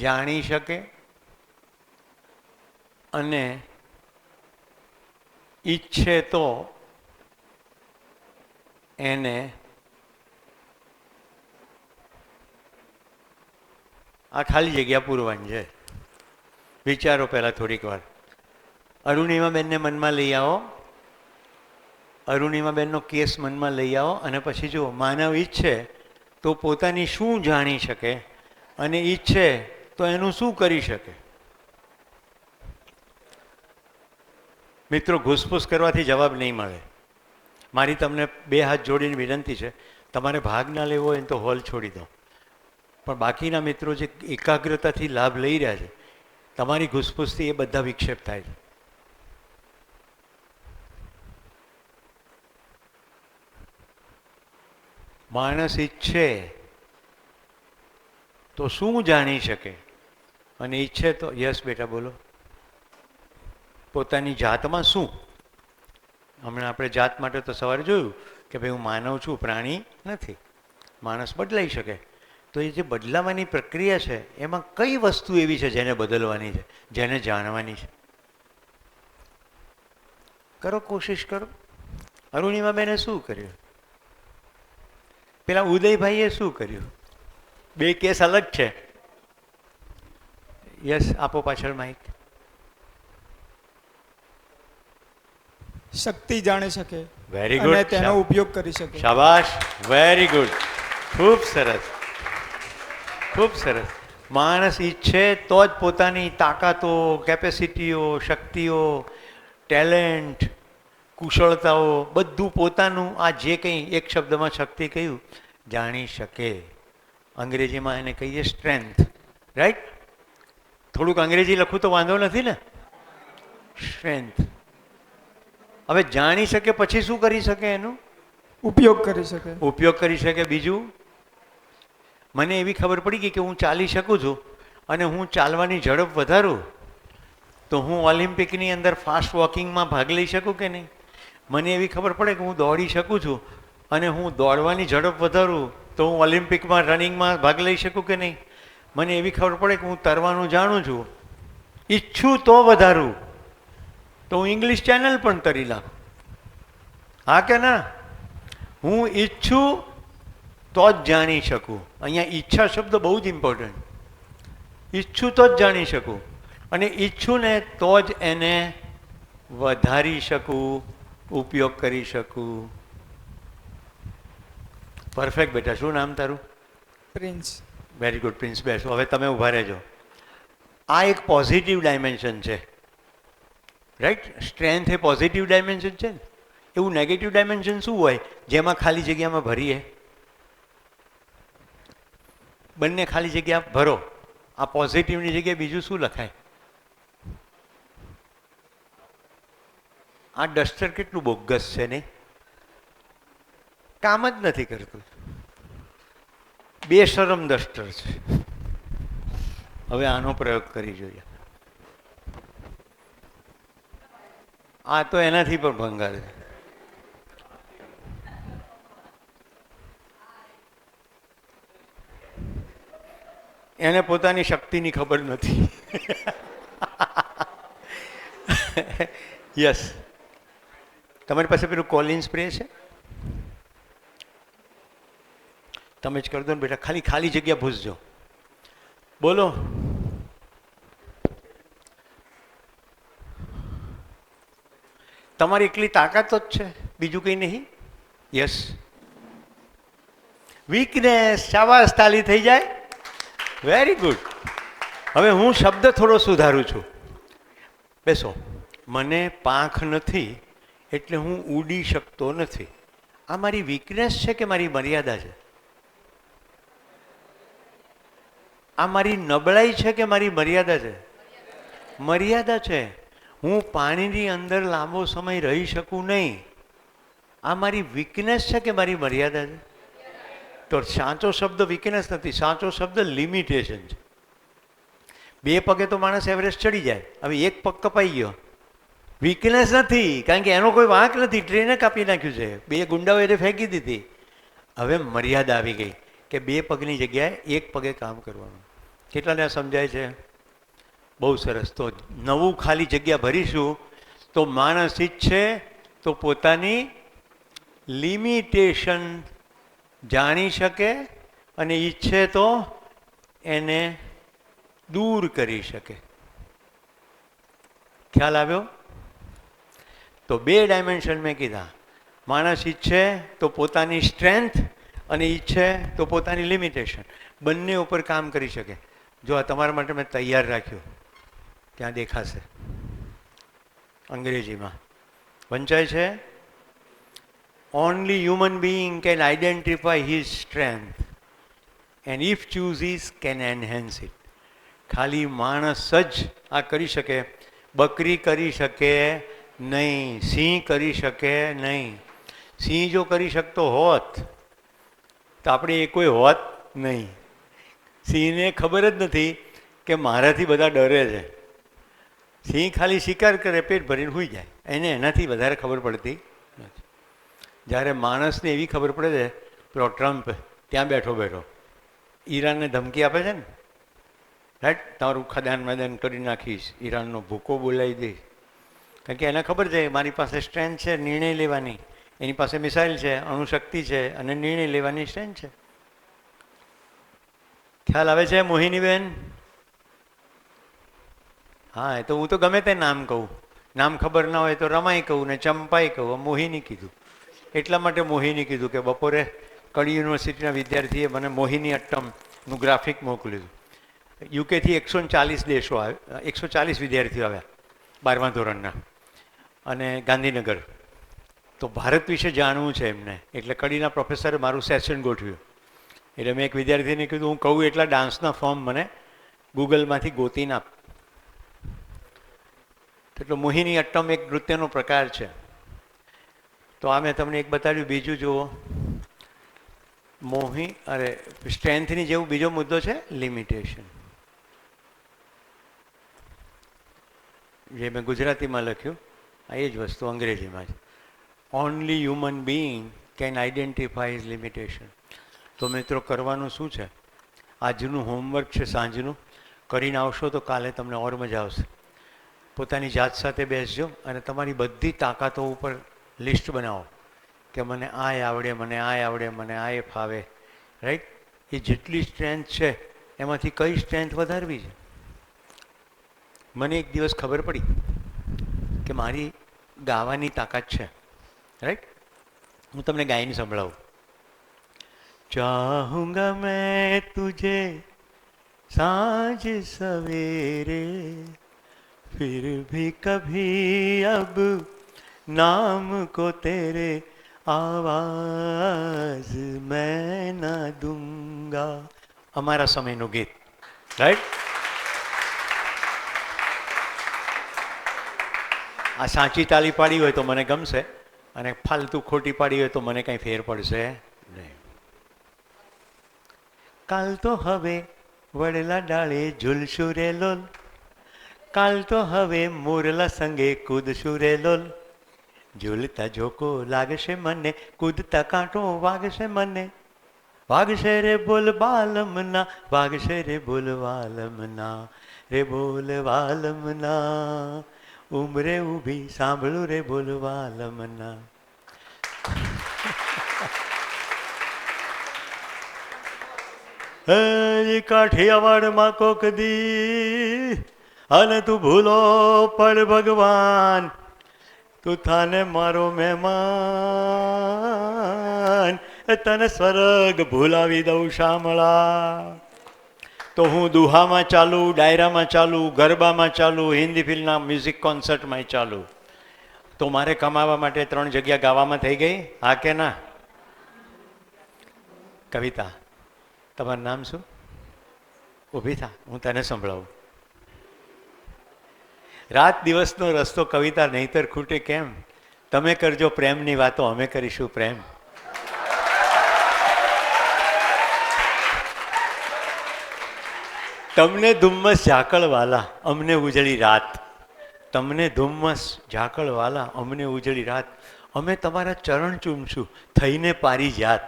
જાણી શકે અને ઈચ્છે તો એને આ ખાલી જગ્યા પૂરવાની છે. વિચારો પહેલાં થોડીક વાર. અરુણિમાબેનને મનમાં લઈ આવો, અરુણિમાબેનનો કેસ મનમાં લઈ આવો અને પછી જુઓ માનવ ઈચ્છે તો પોતાની શું જાણી શકે અને ઈચ્છે તો એનું શું કરી શકે. મિત્રો, ઘૂસપૂસ કરવાથી જવાબ નહીં મળે. મારી તમને 2 હાથ જોડીને વિનંતી છે, તમારે ભાગ ના લેવો હોય તો હોલ છોડી દો. પણ બાકીના મિત્રો જે એકાગ્રતાથી લાભ લઈ રહ્યા છે, તમારી ઘૂસપૂસથી એ બધા વિક્ષેપ થાય છે. માણસ ઈચ્છે તો શું જાણી શકે અને ઈચ્છે તો, યસ બેટા બોલો, પોતાની જાતમાં શું. હમણાં આપણે જાત માટે તો સવારે જોયું કે ભાઈ હું માનવ છું, પ્રાણી નથી. માણસ બદલાઈ શકે. તો એ જે બદલાવાની પ્રક્રિયા છે એમાં કઈ વસ્તુ એવી છે જેને બદલવાની છે, જેને જાણવાની છે? કરો, કોશિશ કરો. અરુણિમાબેને શું કર્યું? પેલા ઉદયભાઈએ શું કર્યું? 2 કેસ અલગ છે. યસ, આપો પાછળ માઇક. શક્તિ જાણી શકે, વેરી ગુડ, અને તેનો ઉપયોગ કરી શકે. શાબાશ, વેરી ગુડ, ખૂબ સરસ, ખૂબ સરસ. માણસ ઈચ્છે તો જ પોતાની તાકાતો, કેપેસિટીઓ, શક્તિઓ, ટેલેન્ટ, કુશળતાઓ બધું પોતાનું આ જે કંઈ એક શબ્દમાં શક્તિ કહ્યું જાણી શકે. અંગ્રેજીમાં એને કહીએ સ્ટ્રેન્થ, રાઈટ? થોડુંક અંગ્રેજી લખું તો વાંધો નથી ને? સ્ટ્રેન્થ. હવે જાણી શકે પછી શું કરી શકે? એનું ઉપયોગ કરી શકે. ઉપયોગ કરી શકે. બીજું, મને એવી ખબર પડી ગઈ કે હું ચાલી શકું છું અને હું ચાલવાની ઝડપ વધારું તો હું ઓલિમ્પિકની અંદર ફાસ્ટ વોકિંગમાં ભાગ લઈ શકું કે નહીં? મને એવી ખબર પડે કે હું દોડી શકું છું અને હું દોડવાની ઝડપ વધારું તો હું ઓલિમ્પિકમાં રનિંગમાં ભાગ લઈ શકું કે નહીં? મને એવી ખબર પડે કે હું તરવાનું જાણું છું, ઈચ્છું તો વધારું તો હું ઇંગ્લિશ ચેનલ પણ તરી નાખું, હા કે ના? હું ઈચ્છું તો જ જાણી શકું. અહીંયા ઈચ્છા શબ્દ બહુ જ ઇમ્પોર્ટન્ટ. ઈચ્છું તો જ જાણી શકું, અને ઈચ્છું ને તો જ એને વધારી શકું, ઉપયોગ કરી શકું. પરફેક્ટ બેટા. શું નામ તારું? પ્રિન્સ. Very good prince. બેસો. હવે તમે ઊભા રહેજો. આ એક પોઝિટિવ ડાયમેન્શન છે, રાઈટ? સ્ટ્રેન્થ એ પોઝિટિવ ડાયમેન્શન છે ને. એવું નેગેટિવ ડાયમેન્શન શું હોય જેમાં ખાલી જગ્યામાં ભરીએ? બંને ખાલી જગ્યા ભરો. આ પોઝિટિવની જગ્યાએ બીજું શું લખાય? આ ડસ્ટર કેટલું બોગસ છે નહીં? કામ જ નથી કરતું. બેશરમ ડસ્ટર છે. હવે આનો પ્રયોગ કરી જોઈએ. આ તો એનાથી પણ ભંગાર છે. એને પોતાની શક્તિની ખબર નથી. યસ. તમારી પાસે પેલું કોલિન સ્પ્રે છે? તમે જ કરી દો ને બેટા. ખાલી ખાલી જગ્યા ભૂસજો. બોલો. તમારી એકલી તાકાત જ છે, બીજું કંઈ નહીં. યસ. વીકનેસ. શાબાશ, તાલી થઈ જાય. Very good. હવે હું શબ્દ થોડો સુધારું છું. બેસો. મને પાંખ નથી એટલે હું ઉડી શકતો નથી. આ મારી વીકનેસ છે કે મારી મર્યાદા છે? આ મારી નબળાઈ છે કે મારી મર્યાદા છે? મર્યાદા છે. હું પાણીની અંદર લાંબો સમય રહી શકું નહીં. આ મારી વીકનેસ છે કે મારી મર્યાદા છે? તો સાચો શબ્દ વીકનેસ નથી, સાચો શબ્દ લિમિટેશન છે. બે પગે તો માણસ એવરેસ્ટ ચડી જાય. હવે એક પગ કપાઈ ગયો, વીકનેસ નથી, કારણ કે એનો કોઈ વાંક નથી. ટ્રેને કાપી નાખ્યું છે, બે ગુંડાઓ એને ફેંકી દીધી. હવે મર્યાદા આવી ગઈ કે બે પગની જગ્યાએ એક પગે કામ કરવાનું. કેટલાને સમજાય છે? બહુ સરસ. તો નવું ખાલી જગ્યા ભરીશું તો માણસ ઈચ્છે તો પોતાની લિમિટેશન જાણી શકે અને ઈચ્છે તો એને દૂર કરી શકે. ખ્યાલ આવ્યો? તો બે ડાયમેન્શન મેં કીધા. માણસ ઈચ્છે તો પોતાની સ્ટ્રેન્થ અને ઈચ્છે તો પોતાની લિમિટેશન, બંને ઉપર કામ કરી શકે. જો આ તમારા માટે મેં તૈયાર રાખ્યું, ત્યાં દેખાશે અંગ્રેજીમાં વંચાય છે. Only human being can identify his strength and if chooses can enhance it. ખાલી માણસ જ આ કરી શકે. બકરી કરી શકે નહીં, સિંહ કરી શકે નહીં. સિંહ જો કરી શકતો હોત તો આપણે એ કોઈ હોત નહીં. સિંહને ખબર જ નથી કે મારાથી બધા ડરે છે. સિંહ ખાલી શિકાર કરે, પેટ ભરીને સૂઈ જાય. એને એનાથી વધારે ખબર પડતી નથી. જ્યારે માણસને એવી ખબર પડે છે, પેલો ટ્રમ્પ ત્યાં બેઠો બેઠો ઈરાનને ધમકી આપે છે ને, રાઈટ, તારું ખદાન મેદાન કરી નાખીશ, ઈરાનનો ભૂકો બોલાવી દઈશ. કારણ કે એને ખબર છે મારી પાસે સ્ટ્રેન્થ છે નિર્ણય લેવાની, એની પાસે મિસાઇલ છે, અણુશક્તિ છે અને નિર્ણય લેવાની સ્ટ્રેન્થ છે. ખ્યાલ આવે છે મોહિનીબેન? હા, એ તો હું તો ગમે તે નામ કહું. નામ ખબર ના હોય તો રમાઈ કહું ને ચંપાઈ કહું. મોહિની કીધું એટલા માટે મોહિની કીધું કે બપોરે કડી યુનિવર્સિટીના વિદ્યાર્થીએ મને મોહિની અટ્ટમનું ગ્રાફિક મોકલ્યું. યુકેથી 140 દેશો આવ્યા, 140 વિદ્યાર્થીઓ આવ્યા 12મા ધોરણના, અને ગાંધીનગર. તો ભારત વિશે જાણવું છે એમને, એટલે કડીના પ્રોફેસરે મારું સેશન ગોઠવ્યું. એટલે મેં એક વિદ્યાર્થીને કીધું, હું કહું એટલા ડાન્સના ફોર્મ મને ગૂગલમાંથી ગોતીને આપ. એટલે મોહિની અટ્ટમ એક નૃત્યનો પ્રકાર છે. તો આ મેં તમને એક બતાવ્યું. બીજું જુઓ, સ્ટ્રેન્થની જેવું બીજો મુદ્દો છે લિમિટેશન, જે મેં ગુજરાતીમાં લખ્યું. આ એ જ વસ્તુ અંગ્રેજીમાં છે. Only human being can identify his limitation. તો મિત્રો કરવાનું શું છે? આજનું હોમવર્ક છે, સાંજનું કરીને આવશો તો કાલે તમને ઓર મજા આવશે. પોતાની જાત સાથે બેસજો અને તમારી બધી તાકાતો ઉપર લિસ્ટ બનાવો કે મને આ આવડે, મને આ આવડે, મને આ ફાવે, રાઈટ? એ જેટલી સ્ટ્રેન્થ છે એમાંથી કઈ સ્ટ્રેન્થ વધારવી છે. મને એક દિવસ ખબર પડી કે મારી ગાવાની તાકાત છે, રાઈટ. હું તમને ગાઈને સંભળાવું. ચાહુંગા મેં તુझे સાંજ સવેરે, फिर भी कभी अब नाम को तेरे आवाज मैं ना दूंगा. અમારા સમયનું ગીત, રાઈટ. આ સાચી તાલી પાડી હોય તો મને ગમશે, અને ફાલતુ ખોટી પાડી હોય તો મને કંઈ ફેર પડશે નહીં. કાલ તો હવે વડલા ડાળે ઝૂલશું રે લોલ, કાલ તો હવે મોરલા સંગે કૂદશું રે લોલ, ઝૂલતા ઝોકો લાગશે મને, કૂદતા કાંટો વાગશે મને, વાગશે રે બોલ બાલમના, વાગશે રે બોલ વાલમના, રે બોલ વાલમના, ઉમરે ઊભી સાંભળું રે બોલ વાલમના. કાઠિયાવાડમાં કોક દી અને તું ભૂલો પડ ભગવાન, તું થાને મારો મહેમાન, તને સ્વર્ગ ભૂલાવી દઉં શામળા. તો હું દુહામાં ચાલુ, ડાયરામાં ચાલુ, ગરબામાં ચાલુ, હિન્દી ફિલ્મના મ્યુઝિક કોન્સર્ટમાં ચાલુ. તો મારે કમાવા માટે 3 જગ્યા ગાવામાં થઈ ગઈ, હા કે ના? કવિતા, તમારું નામ શું? ઊભી થા, હું તને સંભળાવું. રાત દિવસનો રસ્તો કવિતા નહીતર ખૂટે કેમ, તમે કરજો પ્રેમની વાતો, અમે કરીશું પ્રેમ. તમને ધુમ્મસ ઝાકળવાલા, અમને ઉજળી રાત, તમને ધુમ્મસ ઝાકળવાલા, અમને ઉજળી રાત, અમે તમારા ચરણ ચૂમશું થઈને પારિજાત.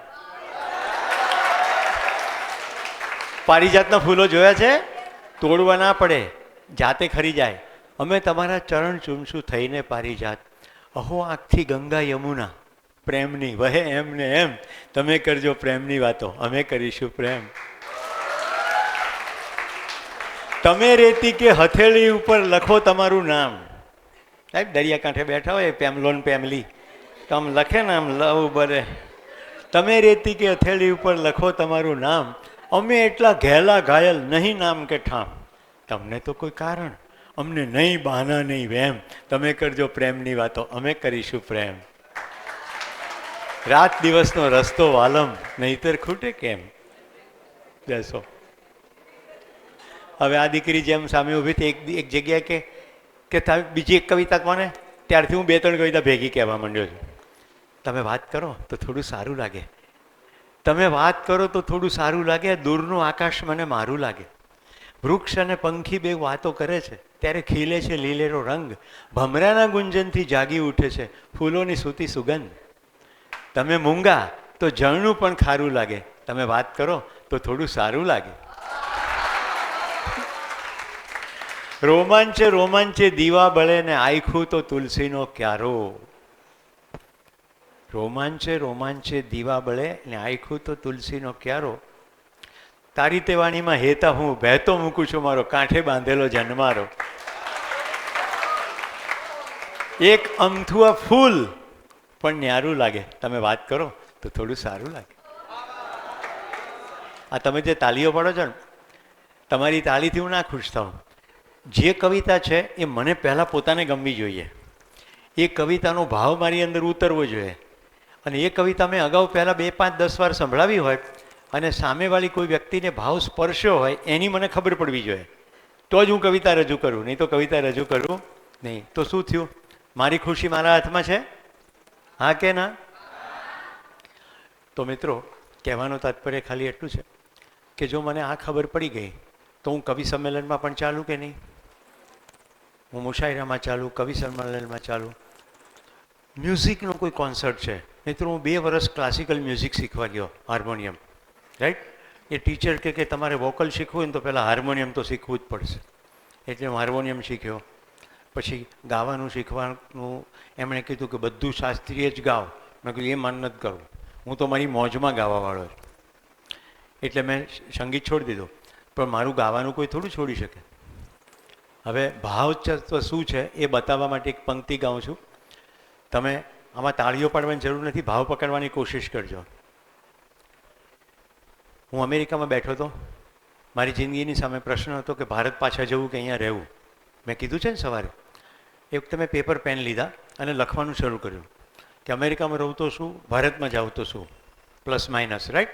પારિજાતના ફૂલો જોયા છે? તોડવા ના પડે, જાતે ખરી જાય. અમે તમારા ચરણ ચૂમશું થઈને પારિજાત. અહો આંખથી ગંગા યમુના, પ્રેમની વહે એમ ને એમ, તમે કરજો પ્રેમની વાતો, અમે કરીશું પ્રેમ. તમે રેતી કે હથેળી ઉપર લખો તમારું નામ. સાહેબ દરિયાકાંઠે બેઠા હોય પેમલોન પેમલી, તો આમ લખે ને આમ લવ બરે. તમે રેતી કે હથેળી ઉપર લખો તમારું નામ, અમે એટલા ઘેલા ઘાયલ નહીં નામ કે ઠામ. તમને તો કોઈ કારણ, અમને નહીં બહાના નહીં વેમ, તમે કરજો પ્રેમની વાતો, અમે કરીશું પ્રેમ. રાત દિવસનો રસ્તો વાલમ, નહીતર ખૂટે કેમ. બેસો. હવે આ દીકરી જેમ સામે ઊભી થઈ એક જગ્યાએ કે બીજી એક કવિતા કોને, ત્યારથી હું 2-3 કવિતા ભેગી કહેવા માંડ્યો છું. તમે વાત કરો તો થોડું સારું લાગે, તમે વાત કરો તો થોડું સારું લાગે. દૂરનું આકાશ મને મારું લાગે. વૃક્ષ અને પંખી બે વાતો કરે છે ત્યારે ખીલે છે લીલેરો રંગ, ભમરાના ગુંજનથી જાગી ઉઠે છે ફૂલોની સૂતી સુગંધ. તમે મૂંગા તો જળનું પણ ખારું લાગે, તમે વાત કરો તો થોડું સારું લાગે. રોમાંચે રોમાંચે દીવા બળે ને આયખું તો તુલસીનો ક્યારો. રોમાંચે રોમાંચે દીવા બળે ને આયખું તો તુલસીનો ક્યારો. તારી તે વાણીમાં હેતા હું વહેતો મૂકું છું મારો, કાંઠે બાંધેલો જન્મારો. એક અમથુઆ ફૂલ પણ ન્યારું લાગે, તમે વાત કરો તો થોડું સારું લાગે. આ તમે જે તાલીઓ પાડો છો ને, તમારી તાલીથી હું ના ખુશ થાઉં. જે કવિતા છે એ મને પહેલાં પોતાને ગમવી જોઈએ, એ કવિતાનો ભાવ મારી અંદર ઉતરવો જોઈએ. અને એ કવિતા મેં અગાઉ પહેલાં 2, 5, 10 વાર સંભળાવી હોય અને સામેવાળી કોઈ વ્યક્તિને ભાવ સ્પર્શ્યો હોય એની મને ખબર પડવી જોઈએ, તો જ હું કવિતા રજૂ કરું, નહીં તો કવિતા રજૂ કરું નહીં. તો શું થયું? મારી ખુશી મારા હાથમાં છે, હા કે ના? તો મિત્રો, કહેવાનું તાત્પર્ય ખાલી એટલું છે કે જો મને આ ખબર પડી ગઈ તો હું કવિ સંમેલનમાં પણ ચાલુ કે નહીં, હું મુશાયરામાં ચાલુ, કવિ સંમેલનમાં ચાલુ. મ્યુઝિકનો કોઈ કોન્સર્ટ છે, મિત્રો હું 2 વર્ષ ક્લાસિકલ મ્યુઝિક શીખવા ગયો, હાર્મોનિયમ, રાઈટ. એ ટીચર કે તમારે વોકલ શીખવું હોય ને તો પહેલાં હાર્મોનિયમ તો શીખવું જ પડશે. એટલે હું હાર્મોનિયમ શીખ્યો. પછી ગાવાનું શીખવાનું એમણે કીધું કે બધું શાસ્ત્રીય જ ગાઓ. મેં કીધું એ માન નથી કરવું, હું તો મારી મોજમાં ગાવાવાળો છું. એટલે મેં સંગીત છોડી દીધું. પણ મારું ગાવાનું કોઈ થોડું છોડી શકે. હવે ભાવતત્વ શું છે એ બતાવવા માટે એક પંક્તિ ગાઉં છું. તમે આમાં તાળીઓ પાડવાની જરૂર નથી, ભાવ પકડવાની કોશિશ કરજો. હું અમેરિકામાં બેઠો હતો. મારી જિંદગીની સામે પ્રશ્ન હતો કે ભારત પાછા જવું કે અહીંયા રહેવું. મેં કીધું છે ને સવારે, એ વખતે મેં પેપર પેન લીધા અને લખવાનું શરૂ કર્યું કે અમેરિકામાં રહું તો શું, ભારતમાં જાઉં તો શું, પ્લસ માઇનસ, રાઈટ.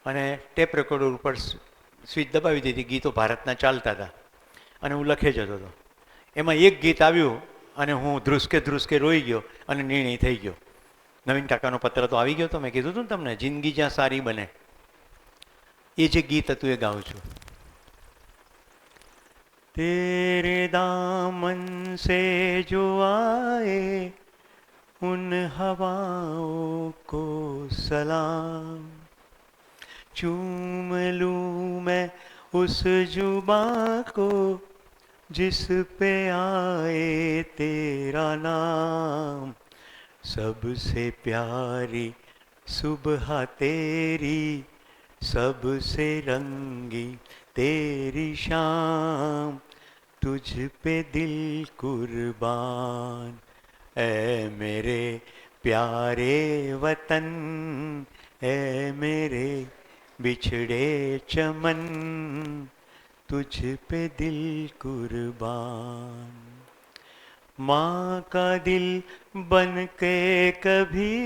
અને ટેપ રેકોર્ડર ઉપર સ્વિચ દબાવી દીધી, ગીતો ભારતના ચાલતા હતા અને હું લખે જતો હતો. એમાં એક ગીત આવ્યું અને હું ધ્રુસકે રોઈ ગયો અને નિર્ણય થઈ ગયો. નવીન કાકાનો પત્ર તો આવી ગયો તો મેં કીધું હતું ને તમને, જિંદગી જ્યાં સારી બને. એ જે ગીત હતું એ ગાઉં છું. तेरे दामन से जो आए उन हवाओं को सलाम, चूम लूं मैं उस जुबां को जिस पे आए तेरा नाम, सबसे प्यारी सुबह तेरी, सबसे रंगी तेरी शाम, तुझ पे दिल कुर्बान ऐ मेरे प्यारे वतन, ऐ मेरे बिछड़े चमन, तुझ पे दिल कुर्बान. माँ का दिल बन के कभी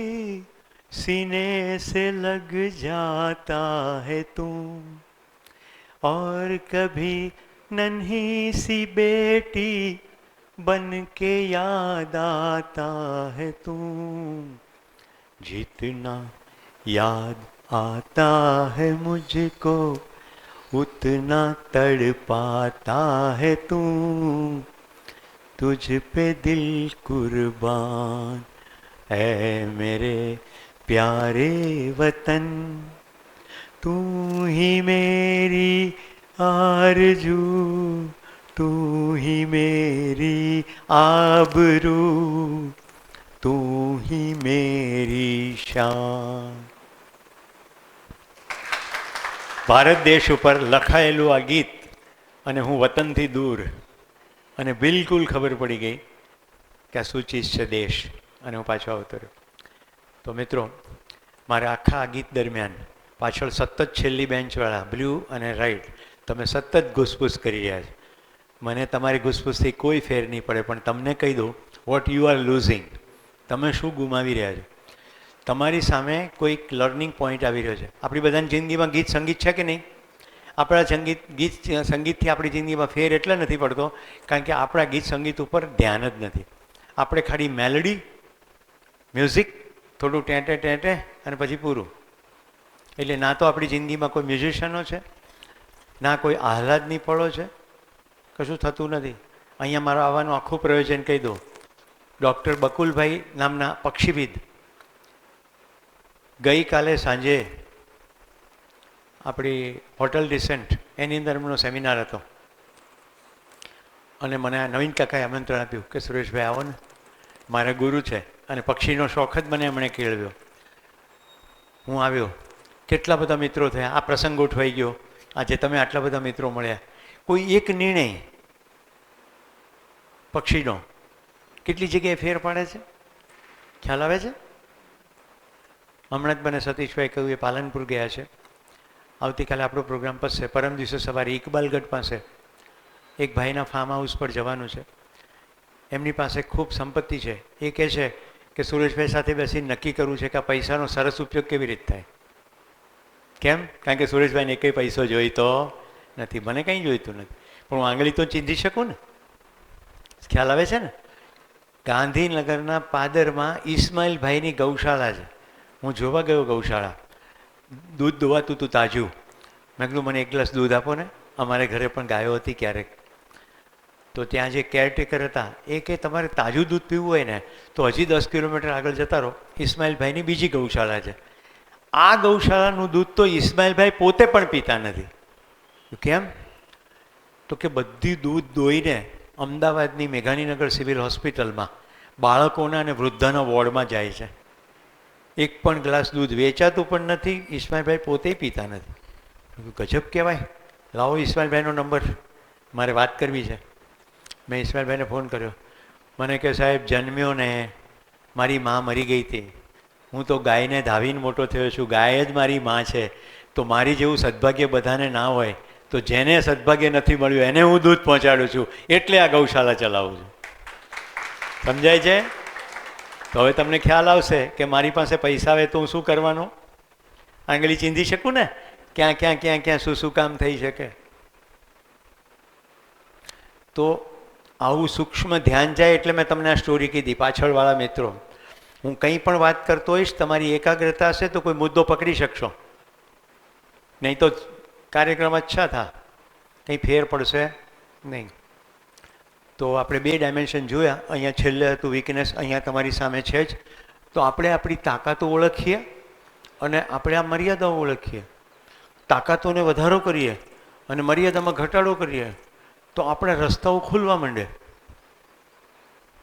सीने से लग जाता है तू, और कभी नन्ही सी बेटी बन के याद आता है तू, जितना याद आता है मुझको उतना तड़पाता है तू, तुझ पे दिल कुर्बान ऐ मेरे प्यारे वतन, तू ही मेरी आरज़ू, तू ही मेरी आबरू, तू ही मेरी शान. ભારત દેશ ઉપર લખાયેલું આ ગીત અને હું વતનથી દૂર, અને બિલકુલ ખબર પડી ગઈ કે આ શું ચીજ છે દેશ, અને હું પાછો આવતો રહ્યો. તો મિત્રો, મારે આખા આ ગીત દરમિયાન પાછળ સતત છેલ્લી બેન્ચવાળા બ્લુ અને રાઈટ તમે સતત ઘૂસપૂસ કરી રહ્યા છો. મને તમારી ઘૂસપૂસથી કોઈ ફેર નહીં પડે, પણ તમને કહી દઉં વોટ યુ આર લૂઝિંગ, તમે શું ગુમાવી રહ્યા છો. તમારી સામે કોઈક લર્નિંગ પોઈન્ટ આવી રહ્યો છે. આપણી બધાની જિંદગીમાં ગીત સંગીત છે કે નહીં? આપણા સંગીતથી આપણી જિંદગીમાં ફેર એટલે નથી પડતો કારણ કે આપણા ગીત સંગીત ઉપર ધ્યાન જ નથી. આપણે ખાલી મેલોડી, મ્યુઝિક, થોડું ટેટે ટેટે અને પછી પૂરું. એટલે ના તો આપણી જિંદગીમાં કોઈ મ્યુઝિશિયનો છે, ના કોઈ આહલાદની પળો છે, કશું થતું નથી. અહીંયા મારા આવવાનું આખું પ્રયોજન કહી દો. ડૉક્ટર બકુલભાઈ નામના પક્ષીવિદ ગઈકાલે સાંજે આપણી હોટલ ડિસેન્ટ એની અંદર એમનો સેમિનાર હતો અને મને આ નવીન કાકાએ આમંત્રણ આપ્યું કે સુરેશભાઈ આવો ને, મારા ગુરુ છે અને પક્ષીનો શોખ જ મને એમણે કેળવ્યો. હું આવ્યો, કેટલા બધા મિત્રો થયા, આ પ્રસંગ ગોઠવાઈ ગયો, આજે તમે આટલા બધા મિત્રો મળ્યા. કોઈ એક નિર્ણય પક્ષીનો કેટલી જગ્યાએ ફેર પાડે છે, ખ્યાલ આવે છે? હમણાં જ મને સતીશભાઈ કહ્યું, એ પાલનપુર ગયા છે. આવતીકાલે આપણો પ્રોગ્રામ પતશે, પરમ દિવસે સવારે ઇકબાલગઢ પાસે એક ભાઈના ફાર્મ હાઉસ પર જવાનું છે. એમની પાસે ખૂબ સંપત્તિ છે. એ કહે છે કે સુરેશભાઈ સાથે બેસીને નક્કી કરવું છે કે આ પૈસાનો સરસ ઉપયોગ કેવી રીતે થાય. કેમ? કારણ કે સુરેશભાઈને કંઈ પૈસો જોઈતો નથી, મને કંઈ જોઈતું નથી, પણ હું આંગળી તો ચીંધી શકું ને. ખ્યાલ આવે છે ને? ગાંધીનગરના પાદરમાં ઇસ્માઇલભાઈની ગૌશાળા છે. હું જોવા ગયો ગૌશાળા, દૂધ દોવાતું હતું તાજું. મેં કીધું મને એક ગ્લાસ દૂધ આપો ને, અમારે ઘરે પણ ગાયો હતી ક્યારેક. તો ત્યાં જે કેરટેકર હતા એ કે તમારે તાજું દૂધ પીવું હોય ને તો હજી 10 કિલોમીટર આગળ જતા રહો, ઇસ્માઇલભાઈની બીજી ગૌશાળા છે. આ ગૌશાળાનું દૂધ તો ઇસ્માઇલભાઈ પોતે પણ પીતા નથી. કેમ? તો કે બધી દૂધ દોઈને અમદાવાદની મેઘાણીનગર સિવિલ હોસ્પિટલમાં બાળકોના અને વૃદ્ધાના વોર્ડમાં જાય છે. એક પણ ગ્લાસ દૂધ વેચાતું પણ નથી, ઇસ્માઇલભાઈ પોતે પીતા નથી. ગજબ કહેવાય. લાવો ઇસ્માઇલભાઈનો નંબર, મારે વાત કરવી છે. મેં ઇસ્માઇલભાઈને ફોન કર્યો. મને કે સાહેબ જન્મ્યો ને મારી મા મરી ગઈ હતી. હું તો ગાયને ધાવીને મોટો થયો છું, ગાય જ મારી મા છે. તો મારી જેવું સદભાગ્ય બધાને ના હોય, તો જેને સદભાગ્ય નથી મળ્યું એને હું દૂધ પહોંચાડું છું, એટલે આ ગૌશાળા ચલાવું છું. સમજાય છે? તો હવે તમને ખ્યાલ આવશે કે મારી પાસે પૈસા આવે તો હું શું કરવાનું? આંગળી ચીંધી શકું ને, ક્યાં ક્યાં ક્યાં ક્યાં શું કામ થઈ શકે. તો આવું સૂક્ષ્મ ધ્યાન જાય એટલે મેં તમને આ સ્ટોરી કીધી. પાછળવાળા મિત્રો, હું કંઈ પણ વાત કરતો હોઈશ, તમારી એકાગ્રતા હશે તો કોઈ મુદ્દો પકડી શકશો, નહીં તો કાર્યક્રમ અચ્છા થા, કંઈ ફેર પડશે નહીં. તો આપણે 2 ડાયમેન્શન જોયા. અહીંયા છેલ્લે હતું વીકનેસ, અહીંયા તમારી સામે છે જ. તો આપણે આપણી તાકાતો ઓળખીએ અને આપણે આ મર્યાદાઓ ઓળખીએ. તાકાતોને વધારો કરીએ અને મર્યાદામાં ઘટાડો કરીએ તો આપણે રસ્તાઓ ખુલવા માંડે.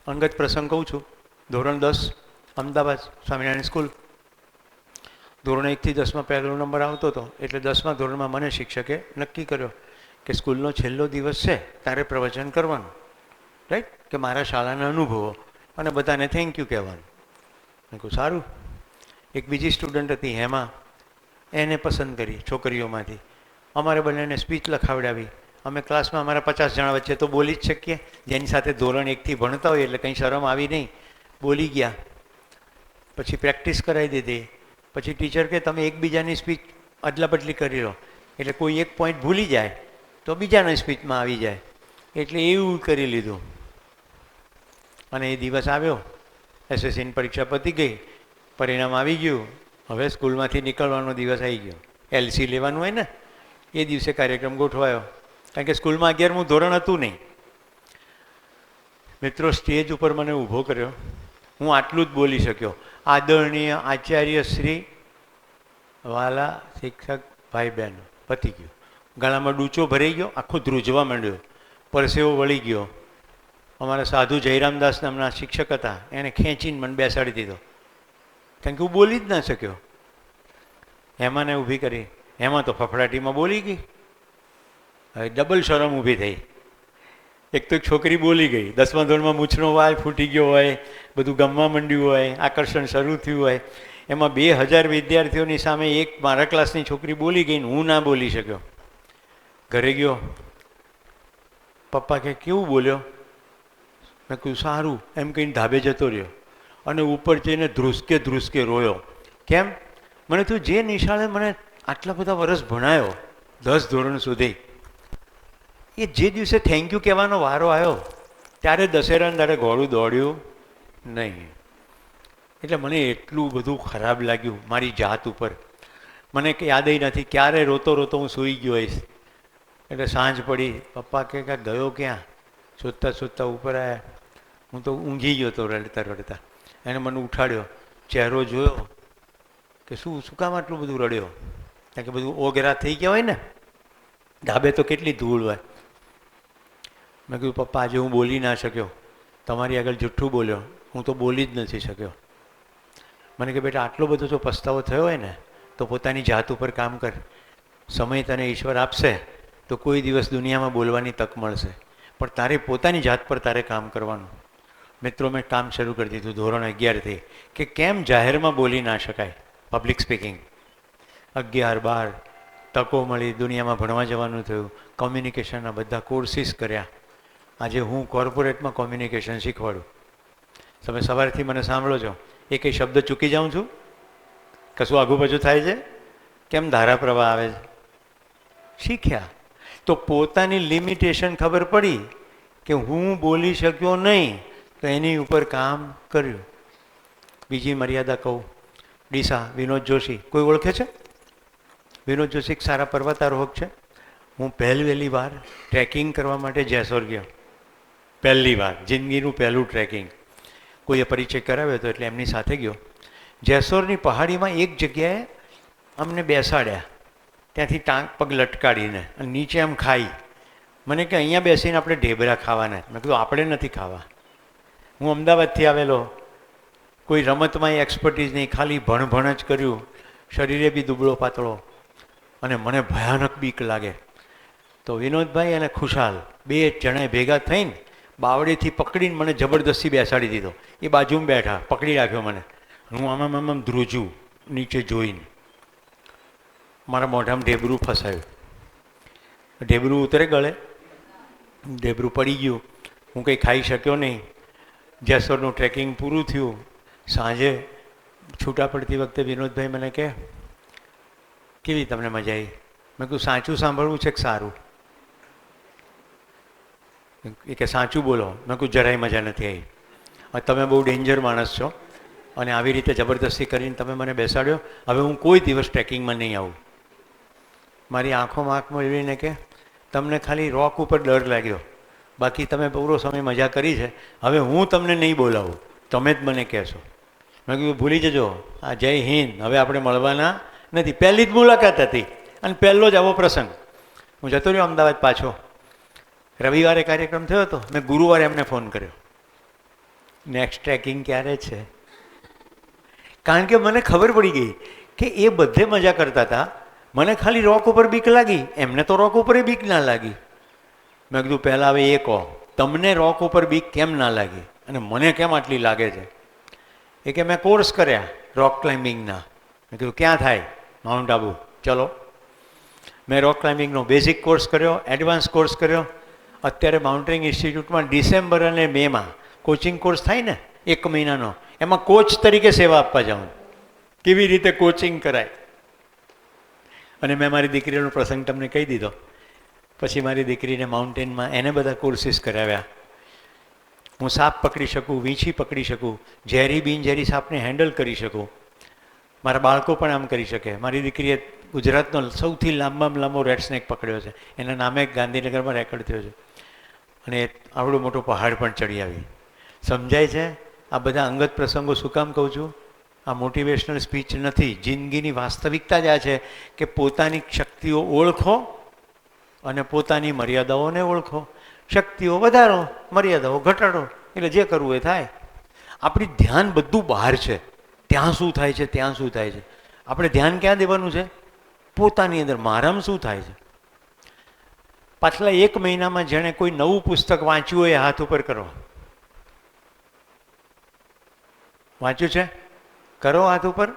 અંગત પ્રસંગ કહું છું. ધોરણ 10 અમદાવાદ સ્વામિનારાયણ સ્કૂલ. ધોરણ 1 થી 10માં પહેલો નંબર આવતો હતો. એટલે 10મા ધોરણમાં મને શિક્ષકે નક્કી કર્યો કે સ્કૂલનો છેલ્લો દિવસ છે તારે પ્રવચન કરવાનું, રાઈટ, કે મારા શાળાના અનુભવો અને બધાને થેન્ક યુ કહેવાનું. મેં કહ્યું સારું. એક બીજી સ્ટુડન્ટ હતી હેમા, એને પસંદ કરી છોકરીઓમાંથી. અમારે બંનેને સ્પીચ લખાવડાવી. અમે ક્લાસમાં અમારા 50 જણા વચ્ચે તો બોલી જ શકીએ, જેની સાથે ધોરણ 1 થી ભણતા હોય એટલે કંઈ શરમ આવી નહીં, બોલી ગયા. પછી પ્રેક્ટિસ કરાવી દીધી. પછી ટીચર કે તમે એકબીજાની સ્પીચ અદલા બદલી કરી લો, એટલે કોઈ એક પોઈન્ટ ભૂલી જાય તો બીજાની સ્પીચમાં આવી જાય. એટલે એવું કરી લીધું. અને એ દિવસ આવ્યો, એસએસસીની પરીક્ષા પતી ગઈ, પરિણામ આવી ગયું. હવે સ્કૂલમાંથી નીકળવાનો દિવસ આવી ગયો. એલસી લેવાનું હોય ને, એ દિવસે કાર્યક્રમ ગોઠવાયો. કારણ કે સ્કૂલમાં 11મું ધોરણ હતું નહીં. મિત્રો, સ્ટેજ ઉપર મને ઊભો કર્યો. હું આટલું જ બોલી શક્યો. આદરણીય આચાર્ય શ્રી, વાલા શિક્ષક ભાઈ બહેન, પતી ગયું. ગળામાં ડૂચો ભરાઈ ગયો, આખો ધ્રુજવા માંડ્યો, પરસેવો વળી ગયો. અમારા સાધુ જયરામદાસ નામના શિક્ષક હતા, એને ખેંચીને મને બેસાડી દીધો. કારણ કે હું બોલી જ ના શક્યો. હેમાને ઊભી કરી. હેમા તો ફફડાટીમાં બોલી ગઈ. હવે ડબલ શરમ ઊભી થઈ. એક તો એક છોકરી બોલી ગઈ, 10મા ધોરણમાં મૂછનો વાલ ફૂટી ગયો હોય, બધું ગમવા માંડ્યું હોય, આકર્ષણ શરૂ થયું હોય. એમાં 2000 વિદ્યાર્થીઓની સામે એક મારા ક્લાસની છોકરી બોલી ગઈ ને હું ના બોલી શક્યો. ઘરે ગયો, પપ્પા કે કેવું બોલ્યો? મેં કહ્યું સારું, એમ કહીને ધાબે જતો રહ્યો. અને ઉપર જઈને ધ્રુસકે રોયો. કેમ? મને તું જે નિશાળે મને આટલા બધા વર્ષ ભણાયો 10 ધોરણ સુધી, એ જે દિવસે થેન્ક યુ કહેવાનો વારો આવ્યો ત્યારે દશેરાને તારે ઘોડું દોડ્યું નહીં. એટલે મને એટલું બધું ખરાબ લાગ્યું મારી જાત ઉપર. મને યાદ નથી ક્યારે રોતો રોતો હું સૂઈ ગયો હોઈશ. એટલે સાંજ પડી, પપ્પા કે ગયો ક્યાં? શોધતા ઉપર આવ્યા. હું તો ઊંઘી ગયો હતો રડતા રડતા. એને મને ઉઠાડ્યો, ચહેરો જોયો કે શું કામ આટલું બધું રડ્યો? કારણ કે બધું ઓગરા થઈ ગયા હોય ને, ધાબે તો કેટલી ધૂળ હોય. મેં કીધું પપ્પા આજે હું બોલી ના શક્યો, તમારી આગળ જુઠ્ઠું બોલ્યો, હું તો બોલી જ નથી શક્યો. મને કે બેટા આટલો બધો જો પસ્તાવો થયો હોય ને તો પોતાની જાત ઉપર કામ કર. સમય તને ઈશ્વર આપશે તો કોઈ દિવસ દુનિયામાં બોલવાની તક મળશે, પણ તારે પોતાની જાત પર તારે કામ કરવાનું. મિત્રો, મેં કામ શરૂ કરી દીધું ધોરણ 11થી કે કેમ જાહેરમાં બોલી ના શકાય, પબ્લિક સ્પીકિંગ. 11, 12 તકો મળી, દુનિયામાં ભણવા જવાનું થયું, કોમ્યુનિકેશનના બધા કોર્સિસ કર્યા. આજે હું કોર્પોરેટમાં કોમ્યુનિકેશન શીખવાડું. તમે સવારથી મને સાંભળો છો, એ કંઈ શબ્દ ચૂકી જાઉં છું? કશું આઘું પાછું થાય છે? કેમ ધારા પ્રવાહ આવે છે? શીખ્યા. તો પોતાની લિમિટેશન ખબર પડી કે હું બોલી શક્યો નહીં, તો એની ઉપર કામ કર્યું. બીજી મર્યાદા કહું, ડીસા વિનોદ જોશી, કોઈ ઓળખે છે? વિનોદ જોશી એક સારા પર્વતારોહક છે. હું પહેલી વાર ટ્રેકિંગ કરવા માટે જેસોર ગયો. પહેલી વાર જિંદગીનું પહેલું ટ્રેકિંગ. કોઈએ પરિચય કરાવ્યો હતો એટલે એમની સાથે ગયો. જેસોરની પહાડીમાં એક જગ્યાએ અમને બેસાડ્યા, ત્યાંથી ટાંક પગ લટકાડીને, અને નીચે આમ ખાઈ. મને કે અહીંયા બેસીને આપણે ઢેબરા ખાવાના. મેં કીધું આપણે નથી ખાવા. હું અમદાવાદથી આવેલો, કોઈ રમતમાં એક્સપર્ટીઝ નહીં, ખાલી ભણ જ કર્યું, શરીરે બી દુબળો પાતળો, અને મને ભયાનક બીક લાગે. તો વિનોદભાઈ અને ખુશાલ 2 જણે ભેગા થઈને બાવડેથી પકડીને મને જબરદસ્તી બેસાડી દીધો. એ બાજુમાં બેઠા, પકડી રાખ્યો મને. હું આમ ધ્રુજું નીચે જોઈને. મારા મોઢામાં ઢેબરું ફસાયું. ઢેબરું ઉતરે ગળે, ઢેબરું પડી ગયું. હું કંઈ ખાઈ શક્યો નહીં. જેસરનું ટ્રેકિંગ પૂરું થયું. સાંજે છૂટા પડતી વખતે વિનોદભાઈ મને કહે, કેવી તમને મજા આવી? મેં કહ્યું સાચું સાંભળવું છે કે સારું? એ કે સાચું બોલો. મેં કહ્યું જરાય મજા નથી આવી. તમે બહુ ડેન્જર માણસ છો અને આવી રીતે જબરદસ્તી કરીને તમે મને બેસાડ્યો. હવે હું કોઈ દિવસ ટ્રેકિંગમાં નહીં આવું. મારી આંખોમાં આંખ મળીને કે તમને ખાલી રોક ઉપર ડર લાગ્યો, બાકી તમે પૂરો સમય મજા કરી છે. હવે હું તમને નહીં બોલાવું, તમે જ મને કહેશો. મેં કીધું ભૂલી જજો, આ જય હિન્દ, હવે આપણે મળવાના નથી. પહેલી જ મુલાકાત હતી અને પહેલો જ આવો પ્રસંગ. હું જતો રહ્યો અમદાવાદ પાછો. રવિવારે કાર્યક્રમ થયો હતો, મેં ગુરુવારે એમને ફોન કર્યો, નેક્સ્ટ ટ્રેકિંગ ક્યારે છે? કારણ કે મને ખબર પડી ગઈ કે એ બધે મજા કરતા હતા, મને ખાલી રોક ઉપર બીક લાગી, એમને તો રોક ઉપર બીક ના લાગી. મેં કીધું પહેલાં હવે એ કહો, તમને રોક ઉપર બીક કેમ ના લાગી અને મને કેમ આટલી લાગે છે? એ કે મેં કોર્સ કર્યા રોક ક્લાઇમ્બિંગના. મેં કીધું ક્યાં થાય? માઉન્ટ આબુ. ચલો. મેં રોક ક્લાઇમ્બિંગનો બેઝિક કોર્સ કર્યો, એડવાન્સ કોર્સ કર્યો. અત્યારે માઉન્ટેનિંગ ઇન્સ્ટિટ્યૂટમાં ડિસેમ્બર અને મેમાં કોચિંગ કોર્સ થાય ને 1 મહિનાનો, એમાં કોચ તરીકે સેવા આપવા જાઉં. કેવી રીતે કોચિંગ કરાય. અને મેં મારી દીકરીનો પ્રસંગ તમને કહી દીધો. પછી મારી દીકરીને માઉન્ટેનમાં એને બધા કોર્સિસ કરાવ્યા. હું સાપ પકડી શકું, વીંછી પકડી શકું, ઝેરી બિનઝેરી સાપને હેન્ડલ કરી શકું. મારા બાળકો પણ આમ કરી શકે. મારી દીકરીએ ગુજરાતનો સૌથી લાંબામાં લાંબો રેડ સ્નેક પકડ્યો છે. એના નામે ગાંધીનગરમાં રેકોર્ડ થયો છે. અને આવડો મોટો પહાડ પણ ચડી આવી. સમજાય છે? આ બધા અંગત પ્રસંગો શું કામ કહું છું? આ મોટિવેશનલ સ્પીચ નથી. જિંદગીની વાસ્તવિકતા જ આ છે કે પોતાની શક્તિઓ ઓળખો અને પોતાની મર્યાદાઓને ઓળખો. શક્તિઓ વધારો, મર્યાદાઓ ઘટાડો, એટલે જે કરવું એ થાય. આપણી ધ્યાન બધું બહાર છે. ત્યાં શું થાય છે, ત્યાં શું થાય છે. આપણે ધ્યાન ક્યાં દેવાનું છે? પોતાની અંદર. મારામાં શું થાય છે? પાછલા 1 મહિનામાં જેણે કોઈ નવું પુસ્તક વાંચ્યું હોય હાથ ઉપર કરો. વાંચ્યું છે? કરો હાથ ઉપર.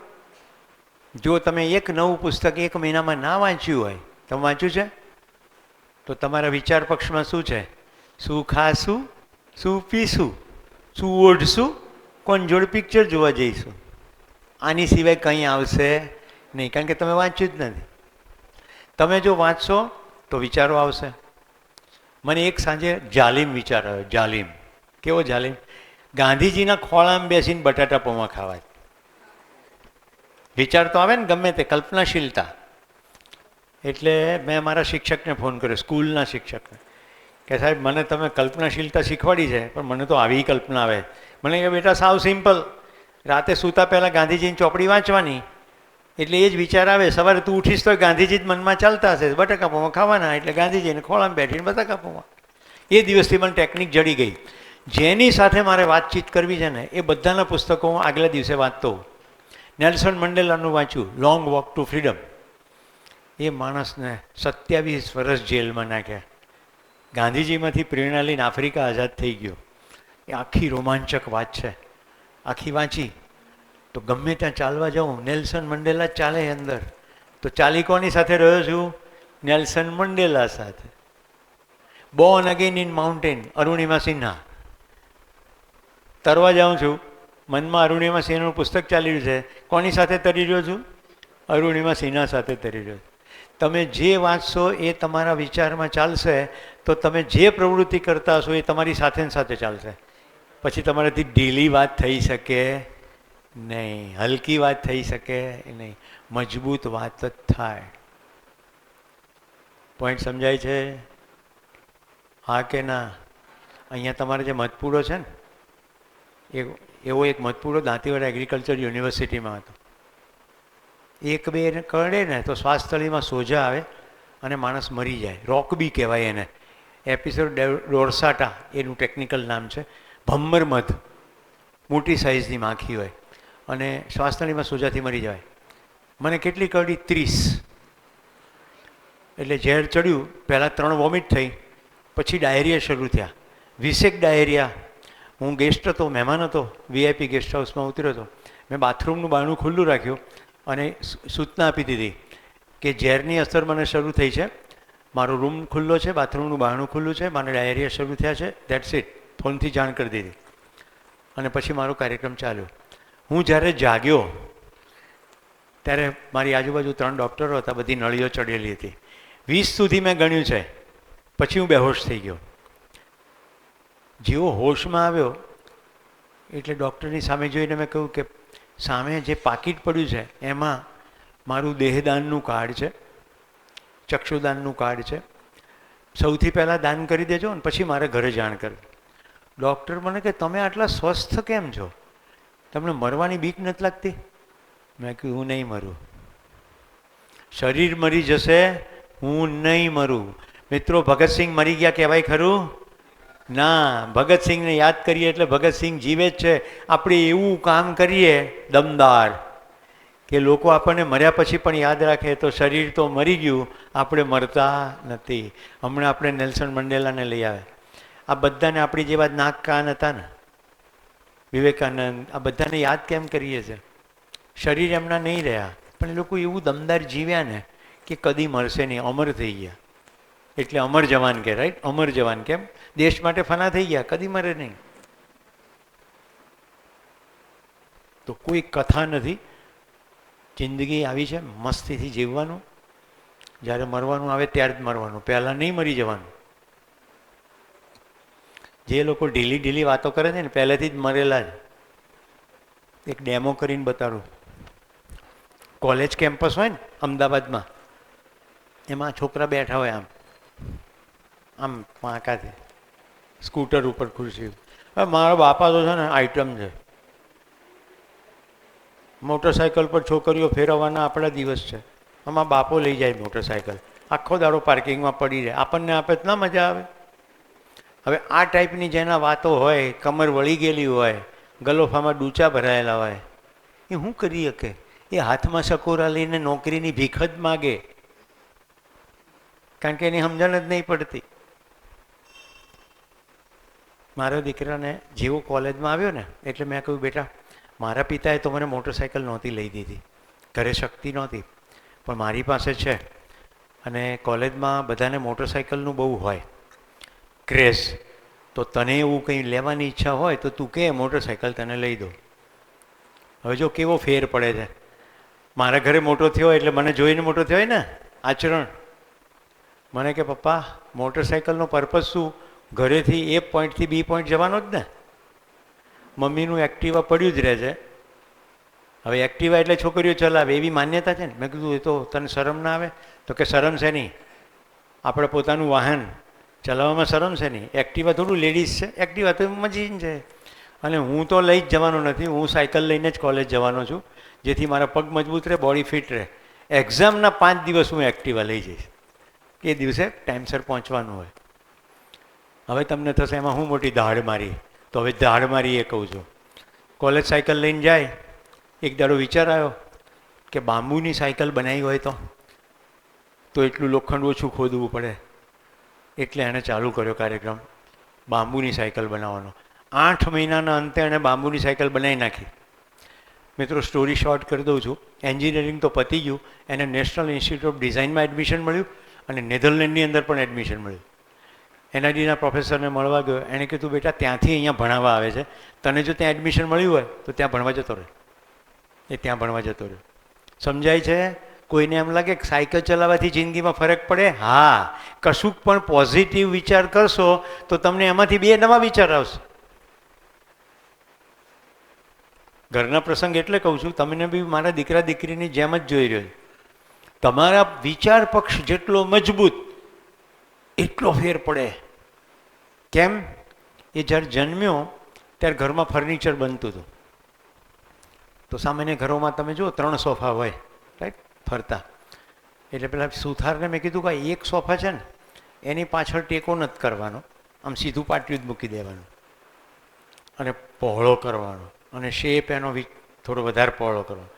જો તમે એક નવું પુસ્તક 1 મહિનામાં ના વાંચ્યું હોય, તમે વાંચ્યું છે? તો તમારા વિચાર પક્ષમાં શું છે? શું ખાશું, શું પીશું, શું ઓઢશું, કોણ જોડે પિક્ચર જોવા જઈશું. આની સિવાય કંઈ આવશે નહીં, કારણ કે તમે વાંચ્યું જ નથી. તમે જો વાંચશો તો વિચારો આવશે. મને એક સાંજે જાલિમ વિચાર આવ્યો. જાલિમ. કેવો જાલિમ? ગાંધીજીના ખોળામાં બેસીને બટાટા પૌવા ખાવા. વિચાર તો આવે ને ગમે તે, કલ્પનાશીલતા. એટલે મેં મારા શિક્ષકને ફોન કર્યો, સ્કૂલના શિક્ષકને, કે સાહેબ મને તમે કલ્પનાશીલતા શીખવાડી છે, પણ મને તો આવી કલ્પના આવે. મને કે બેટા સાવ સિમ્પલ, રાતે સૂતા પહેલાં ગાંધીજીની ચોપડી વાંચવાની, એટલે એ જ વિચાર આવે. સવારે તું ઉઠીશ તો ગાંધીજી જ મનમાં ચાલતા હશે, બટાકા પૌવા ખાવાના, એટલે ગાંધીજીને ખોળામાં બેઠીને બટાકા પૌવા. એ દિવસથી મને ટેકનિક જડી ગઈ. જેની સાથે મારે વાતચીત કરવી છે ને એ બધાના પુસ્તકો હું આગલા દિવસે વાંચતો. નેલ્સન મંડેલાનું વાંચ્યું, લોંગ વોક ટુ ફ્રીડમ. એ માણસને 27 વર્ષ જેલમાં નાખ્યા. ગાંધીજીમાંથી પ્રેરણા લઈને આફ્રિકા આઝાદ થઈ ગયો. એ આખી રોમાંચક વાત છે. આખી વાંચી તો ગમે ત્યાં ચાલવા જાઉં, નેલ્સન મંડેલા જ ચાલે અંદર. તો ચાલી કોની સાથે રહ્યો છું? નેલ્સન મંડેલા સાથે. Born again in mountain, Arunima Sinha. તરવા જાઉં છું, મનમાં અરુણિમા સિન્હાનું પુસ્તક ચાલી રહ્યું છે. કોની સાથે તરી રહ્યો છું? અરુણિમા સિન્હા સાથે તરી રહ્યો છું. તમે જે વાંચશો એ તમારા વિચારમાં ચાલશે, તો તમે જે પ્રવૃત્તિ કરતા હશો એ તમારી સાથે ને સાથે ચાલશે. પછી તમારાથી ઢીલી વાત થઈ શકે નહીં, હલકી વાત થઈ શકે નહીં, મજબૂત વાત જ થાય. પોઈન્ટ સમજાય છે? હા કે ના? અહીંયા તમારે જે મધપૂડો છે ને, એવો એક મધપૂડો દાંતીવાડા એગ્રીકલ્ચર યુનિવર્સિટીમાં હતો. 1-2 કરડે ને તો શ્વાસતળીમાં સોજા આવે અને માણસ મરી જાય. રોકબી કહેવાય એને. એપિસોડ ડોર્સાટા એનું ટેકનિકલ નામ છે. ભમ્મર મધ, મોટી સાઇઝની માખી હોય અને શ્વાસતળીમાં સોજાથી મરી જાય. મને કેટલી કરડી? 30. એટલે ઝેર ચડ્યું, પહેલાં 3 વોમિટ થઈ, પછી ડાયરિયા શરૂ થયા. વિસેક ડાયરિયા. હું ગેસ્ટ હતો, મહેમાન હતો, વીઆઈપી ગેસ્ટ હાઉસમાં ઉતર્યો હતો. મેં બાથરૂમનું બારણું ખુલ્લું રાખ્યું અને સૂચના આપી દીધી કે ઝેરની અસર મને શરૂ થઈ છે, મારો રૂમ ખુલ્લો છે, બાથરૂમનું બારણું ખુલ્લું છે, મને ડાયરિયા શરૂ થયા છે, દેટ્સ ઇટ. ફોનથી જાણ કરી દીધી અને પછી મારો કાર્યક્રમ ચાલ્યો. હું જ્યારે જાગ્યો ત્યારે મારી આજુબાજુ 3 ડૉક્ટરો હતા, બધી નળીઓ ચડેલી હતી. 20 સુધી મેં ગણ્યું છે, પછી હું બેહોશ થઈ ગયો. જેવો હોશમાં આવ્યો એટલે ડૉક્ટરની સામે જોઈને મેં કહ્યું કે સામે જે પાકીટ પડ્યું છે એમાં મારું દેહદાનનું કાર્ડ છે, ચક્ષુદાનનું કાર્ડ છે, સૌથી પહેલાં દાન કરી દેજો અને પછી મારે ઘરે જાણ કરવી. ડૉક્ટર મને કે તમે આટલા સ્વસ્થ કેમ છો, તમને મરવાની બીક નથી લાગતી? મેં કહ્યું હું નહીં મરું, શરીર મરી જશે, હું નહીં મરું. મિત્રો, ભગતસિંહ મરી ગયા કહેવાય ખરું? ના, ભગતસિંહને યાદ કરીએ એટલે ભગતસિંહ જીવે જ છે. આપણે એવું કામ કરીએ દમદાર કે લોકો આપણને મર્યા પછી પણ યાદ રાખે. તો શરીર તો મરી ગયું, આપણે મરતા નથી. હમણાં આપણે નેલ્સન મંડેલાને લઈ આવે, આ બધાને આપણી જેવા નાક કાન હતા ને, વિવેકાનંદ, આ બધાને યાદ કેમ કરીએ છીએ? શરીર એમના નહીં રહ્યા, પણ એ લોકો એવું દમદાર જીવ્યા ને કે કદી મરશે નહીં, અમર થઈ ગયા. એટલે અમર જવાન કે, રાઈટ? અમર જવાન કેમ? દેશ માટે ફના થઈ ગયા, કદી મરે નહીં. તો કોઈ કથા નથી, જિંદગી આવી છે, મસ્તીથી જીવવાનું. જ્યારે મરવાનું આવે ત્યારે જ મરવાનું, પહેલાં નહીં મરી જવાનું. જે લોકો ઢીલી વાતો કરે છે ને પહેલેથી જ મરેલા જ. એક ડેમો કરીને બતાડું. કોલેજ કેમ્પસ હોય ને અમદાવાદમાં, એમાં છોકરા બેઠા હોય આમ આમ પાંકાથી, સ્કૂટર ઉપર ખુરશી. હવે મારા બાપા તો છે ને આઈટમ છે, મોટરસાઇકલ પર છોકરીઓ ફેરવવાના આપણા દિવસ છે. આમાં બાપો લઈ જાય મોટરસાઇકલ, આખો દાડો પાર્કિંગમાં પડી જાય, આપણને આપે તો ના મજા આવે. હવે આ ટાઈપની જેના વાતો હોય, કમર વળી ગયેલી હોય, ગલોફામાં ડૂચા ભરાયેલા હોય, એ શું કરી શકે? એ હાથમાં સકોરા લઈને નોકરીની ભીખ જ માગે, કારણ કે એની સમજણ જ નહીં પડતી. મારા દીકરાને જેવો કોલેજમાં આવ્યો ને એટલે મેં કહ્યું, બેટા, મારા પિતાએ તો મને મોટરસાઇકલ નહોતી લઈ દીધી, ઘરે શક્તિ નહોતી, પણ મારી પાસે છે. અને કોલેજમાં બધાને મોટરસાઇકલનું બહુ હોય ક્રેઝ, તો તને એવું કંઈ લેવાની ઈચ્છા હોય તો તું કે મોટરસાઇકલ તને લઈ દો. હવે જો કેવો ફેર પડે છે. મારા ઘરે મોટો થયો એટલે મને જોઈને મોટો થયો ને આચરણ. મને કે પપ્પા, મોટરસાઇકલનો પર્પઝ શું? ઘરેથી એ પોઈન્ટથી બી પોઈન્ટ જવાનો જ ને. મમ્મીનું એક્ટિવા પડ્યું જ રહે છે. હવે એક્ટિવા એટલે છોકરીઓ ચલાવે એવી માન્યતા છે ને. મેં કીધું એ તો તને શરમ ના આવે? તો કે શરમ છે નહીં, આપણે પોતાનું વાહન ચલાવવામાં શરમ છે નહીં. એક્ટિવા થોડું લેડીઝ છે, એક્ટિવા તો મજીન છે. અને હું તો લઈ જ જવાનો નથી, હું સાયકલ લઈને જ કોલેજ જવાનો છું, જેથી મારા પગ મજબૂત રહે, બોડી ફિટ રહે. એક્ઝામના 5 દિવસ હું એક્ટિવા લઈ જઈશ, એ દિવસે ટાઈમસર પહોંચવાનું હોય. હવે તમને થશે એમાં હું મોટી દાઢ મારી, તો હવે દાઢ મારી એ કહું છું. કોલેજ સાયકલ લઈને જાય, એક દાડો વિચાર આવ્યો કે બાંબુની સાયકલ બનાવી હોય તો એટલું લોખંડ ઓછું ખોદવું પડે. એટલે એણે ચાલુ કર્યો કાર્યક્રમ બાંબુની સાયકલ બનાવવાનો. 8 મહિનાના અંતે એણે બાંબુની સાયકલ બનાવી નાખી. મિત્રો, સ્ટોરી શોર્ટ કરી દઉં છું. એન્જિનિયરિંગ તો પતી ગયું, એને નેશનલ ઇન્સ્ટિટ્યૂટ ઓફ ડિઝાઇનમાં એડમિશન મળ્યું અને નેધરલેન્ડની અંદર પણ એડમિશન મળ્યું. એનઆઈડીના પ્રોફેસરને મળવા ગયો, એણે કીધું, બેટા, ત્યાંથી અહીંયા ભણાવવા આવે છે, તને જો ત્યાં એડમિશન મળ્યું હોય તો ત્યાં ભણવા જતો રહે. એ ત્યાં ભણવા જતો રહ્યો. સમજાય છે? કોઈને એમ લાગે કે સાયકલ ચલાવવાથી જિંદગીમાં ફરક પડે? હા, કશુંક પણ પોઝિટિવ વિચાર કરશો તો તમને એમાંથી 2 નવા વિચાર આવશે. ઘરના પ્રસંગ એટલે કહું છું, તમને બી મારા દીકરા દીકરીની જેમ જ જોઈ રહ્યો. તમારા વિચાર પક્ષ જેટલો મજબૂત એટલો ફેર પડે. કેમ? એ જ્યારે જન્મ્યો ત્યારે ઘરમાં ફર્નિચર બનતું હતું. તો સામાન્ય ઘરોમાં તમે જુઓ 3 સોફા હોય, રાઈટ, ફરતા. એટલે પેલા સુથારને મેં કીધું કે એક સોફા છે ને એની પાછળ ટેકો નથી કરવાનો, આમ સીધું પાટિયું જ મૂકી દેવાનું અને પહોળો કરવાનો, અને શેપ એનો થોડો વધારે પહોળો કરવાનો.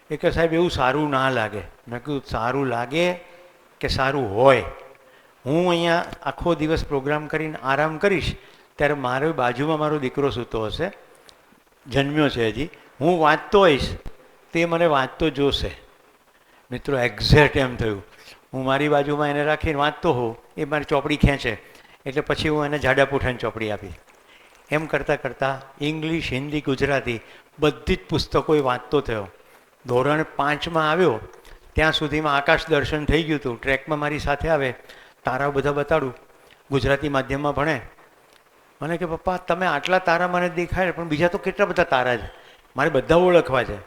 એ કે સાહેબ એવું સારું ના લાગે. મેં કીધું સારું લાગે કે સારું હોય? હું અહીંયા આખો દિવસ પ્રોગ્રામ કરીને આરામ કરીશ ત્યારે મારી બાજુમાં મારો દીકરો સૂતો હશે, જન્મ્યો છે હજી, હું વાંચતો હોઈશ તે મને વાંચતો જોશે. મિત્રો એક્ઝેક્ટ એમ થયું. હું મારી બાજુમાં એને રાખીને વાંચતો હોઉં, એ મારી ચોપડી ખેંચે એટલે પછી હું એને જાડા પૂઠાની ચોપડી આપી. એમ કરતાં કરતાં ઇંગ્લિશ, હિન્દી, ગુજરાતી બધી જ પુસ્તકો એ વાંચતો થયો. ધોરણ 5માં આવ્યો ત્યાં સુધીમાં આકાશ દર્શન થઈ ગયું હતું. ટ્રેકમાં મારી સાથે આવે, તારા બધા બતાડું. ગુજરાતી માધ્યમમાં ભણે. મને કે પપ્પા તમે આટલા તારા મને દેખાય પણ બીજા તો કેટલા બધા તારા છે, મારે બધા ઓળખવા છે.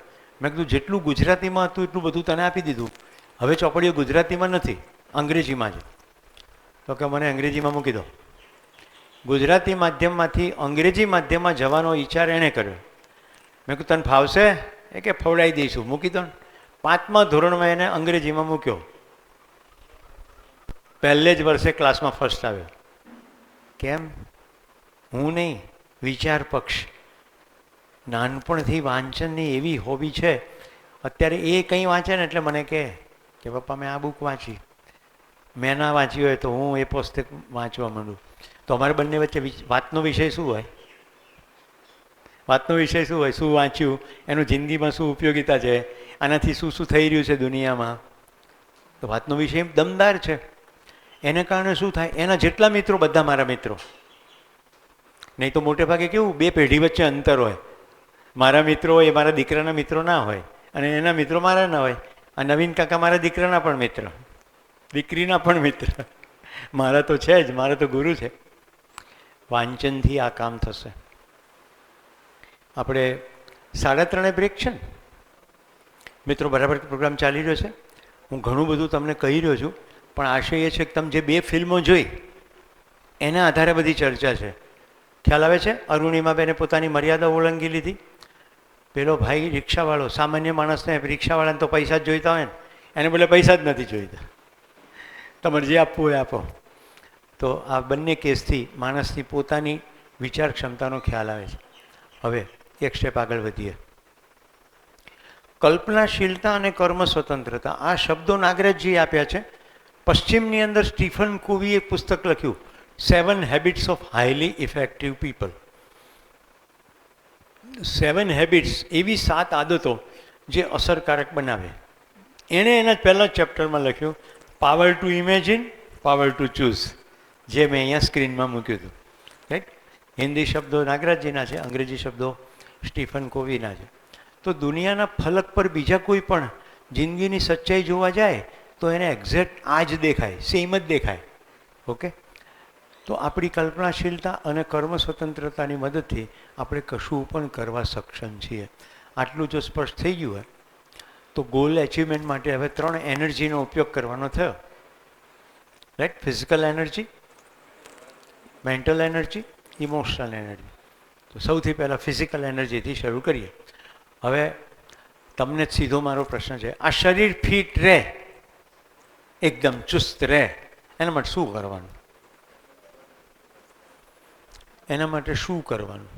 મેં કીધું જેટલું ગુજરાતીમાં હતું એટલું બધું તને આપી દીધું, હવે ચોપડીઓ ગુજરાતીમાં નથી, અંગ્રેજીમાં છે. તો કે મને અંગ્રેજીમાં મૂકી દો. ગુજરાતી માધ્યમમાંથી અંગ્રેજી માધ્યમમાં જવાનો વિચાર એણે કર્યો. મેં કીધું તને ફાવશે? એ કે ફવડાવી દઈશું, મૂકી દો ને. 5મા ધોરણમાં એને અંગ્રેજીમાં મૂક્યો. પહેલે જ વર્ષે ક્લાસમાં ફર્સ્ટ આવ્યો. કેમ? હું નહીં, વિચાર પક્ષ. નાનપણથી વાંચનની એવી હોબી છે. અત્યારે એ કંઈ વાંચે ને એટલે મને કહે કે પપ્પા મેં આ બુક વાંચી, મેં ના વાંચી હોય તો હું એ પુસ્તક વાંચવા માંડું. તો અમારે બંને વચ્ચે વાતનો વિષય શું હોય? વાતનો વિષય શું હોય? શું વાંચ્યું, એનું જિંદગીમાં શું ઉપયોગિતા છે, આનાથી શું શું થઈ રહ્યું છે દુનિયામાં. તો વાતનો વિષય દમદાર છે. એને કારણે શું થાય, એના જેટલા મિત્રો બધા મારા મિત્રો. નહીં તો મોટે ભાગે કેવું, 2 પેઢી વચ્ચે અંતર હોય. મારા મિત્રો હોય એ મારા દીકરાના મિત્રો ના હોય, અને એના મિત્રો મારા ના હોય. આ નવીન કાકા મારા દીકરાના પણ મિત્ર, દીકરીના પણ મિત્ર. મારા તો છે જ, મારા તો ગુરુ છે. વાંચનથી આ કામ થશે. આપણે 3:30 બ્રેક છે ને મિત્રો? બરાબર પ્રોગ્રામ ચાલી રહ્યો છે. હું ઘણું બધું તમને કહી રહ્યો છું, પણ આશય એ છે કે તમે જે 2 ફિલ્મો જોઈ એના આધારે બધી ચર્ચા છે. ખ્યાલ આવે છે? અરુણિમાબેને પોતાની મર્યાદા ઓળંગી લીધી. પેલો ભાઈ રિક્ષાવાળો, સામાન્ય માણસને રિક્ષાવાળાને તો પૈસા જ જોઈતા હોય ને, એને બોલે પૈસા જ નથી જોઈતા, તમારે જે આપવું હોય આપો. તો આ બંને કેસથી માણસની પોતાની વિચાર ક્ષમતાનો ખ્યાલ આવે છે. હવે એક સ્ટેપ આગળ વધીએ. કલ્પનાશીલતા અને કર્મ સ્વતંત્રતા, આ શબ્દો નાગરાજજીએ આપ્યા છે. પશ્ચિમની અંદર સ્ટીફન કોવીએ એક પુસ્તક લખ્યું, 7 habits of highly effective people. 7 habits, એવી 7 આદતો જે અસરકારક બનાવે. એણે એના પહેલા જ ચેપ્ટરમાં લખ્યું, power to imagine, power to choose, જે મેં અહીંયા સ્ક્રીનમાં મૂક્યું હતું. રાઈટ? હિન્દી શબ્દો નાગરાજજીના છે, અંગ્રેજી શબ્દો સ્ટીફન કોવીના છે. તો દુનિયાના ફલક પર બીજા કોઈ પણ જિંદગીની સચ્ચાઈ જોવા જાય તો એને એક્ઝેક્ટ આ જ દેખાય, સેમ જ દેખાય. ઓકે? તો આપણી કલ્પનાશીલતા અને કર્મ સ્વતંત્રતાની મદદથી આપણે કશું પણ કરવા સક્ષમ છીએ. આટલું જો સ્પષ્ટ થઈ ગયું હોય તો ગોલ એચિવમેન્ટ માટે હવે 3 એનર્જીનો ઉપયોગ કરવાનો થયો. Right? Physical energy, mental energy, emotional energy. તો સૌથી પહેલાં ફિઝિકલ એનર્જીથી શરૂ કરીએ. હવે તમને જ સીધો મારો પ્રશ્ન છે, આ શરીર ફિટ રહે, એકદમ ચુસ્ત રહે, એના માટે શું કરવાનું? એના માટે શું કરવાનું?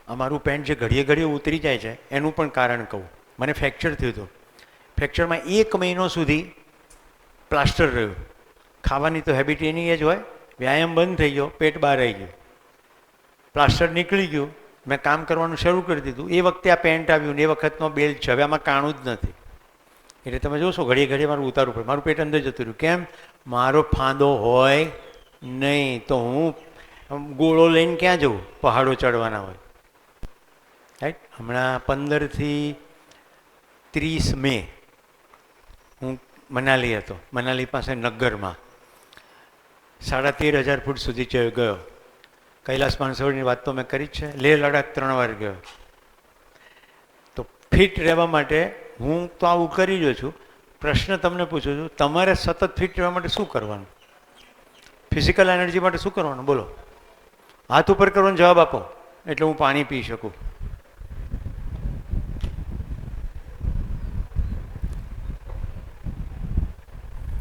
આ મારું પેન્ટ જે ઘડીએ ઘડીએ ઉતરી જાય છે એનું પણ કારણ કહું. મને ફ્રેક્ચર થયું હતું. ફ્રેક્ચરમાં 1 મહિનો સુધી પ્લાસ્ટર રહ્યું. ખાવાની તો હેબિટ એની એ જ હોય. વ્યાયામ બંધ થઈ ગયો, પેટ બહાર આવી ગયું, પ્લાસ્ટર નીકળી ગયું, મેં કામ કરવાનું શરૂ કરી દીધું. એ વખતે આ પેન્ટ આવ્યું ને એ વખતનો બેલ્ટ છે. હવે આમાં કાણું જ નથી. એટલે તમે જોશો ઘડીએ ઘડીએ મારું ઉતારવું પડે. મારું પેટ અંદર જતું રહ્યું. કેમ? મારો ફાંદો હોય નહીં તો હું ગોળો લઈને ક્યાં જવું? પહાડો ચડવાના હોય. રાઈટ? હમણાં 15 થી 30 મે હું મનાલી હતો. મનાલી પાસે નગરમાં 13,500 ફૂટ સુધી ગયો. કૈલાસ માનસરોવરની વાત તો મેં કરી જ છે. લેહ લડાખ 3 વાર ગયો. તો ફિટ રહેવા માટે હું તો આવું કરી રહ્યો છું. પ્રશ્ન તમને પૂછું છું, તમારે સતત ફિટ રહેવા માટે શું કરવાનું? ફિઝિકલ એનર્જી માટે શું કરવાનું? બોલો. હાથ ઉપર કરવાનો જવાબ આપો એટલે હું પાણી પી શકું.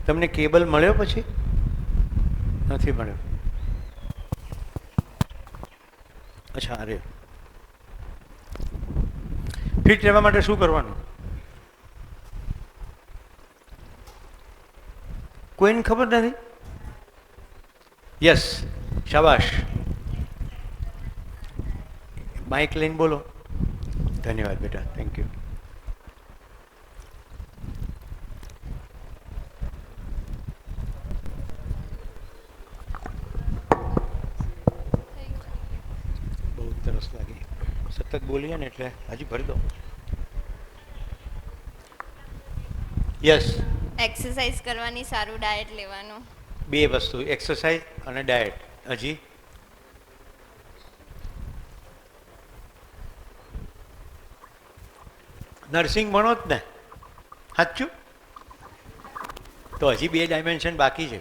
તમને કેબલ મળ્યો? પછી નથી મળ્યો. અચ્છા, અરે ફિટ રહેવા માટે શું કરવાનું? કોઈને ખબર નથી? યસ, શાબાશ. માઇક લઈને બોલો. ધન્યવાદ બેટા, થેન્ક યુ. બહુ તરસ લાગી, સતત બોલીએ ને એટલે હજી ભરી દો. યસ. એક્સરસાઇઝ કરવાની, સારું ડાયટ લેવાનું. બે વસ્તુ, એક્સરસાઇઝ અને ડાયટ. હજી નર્સિંગ ભણો જ ને, સાચું? તો હજી 2 ડાયમેન્શન બાકી છે.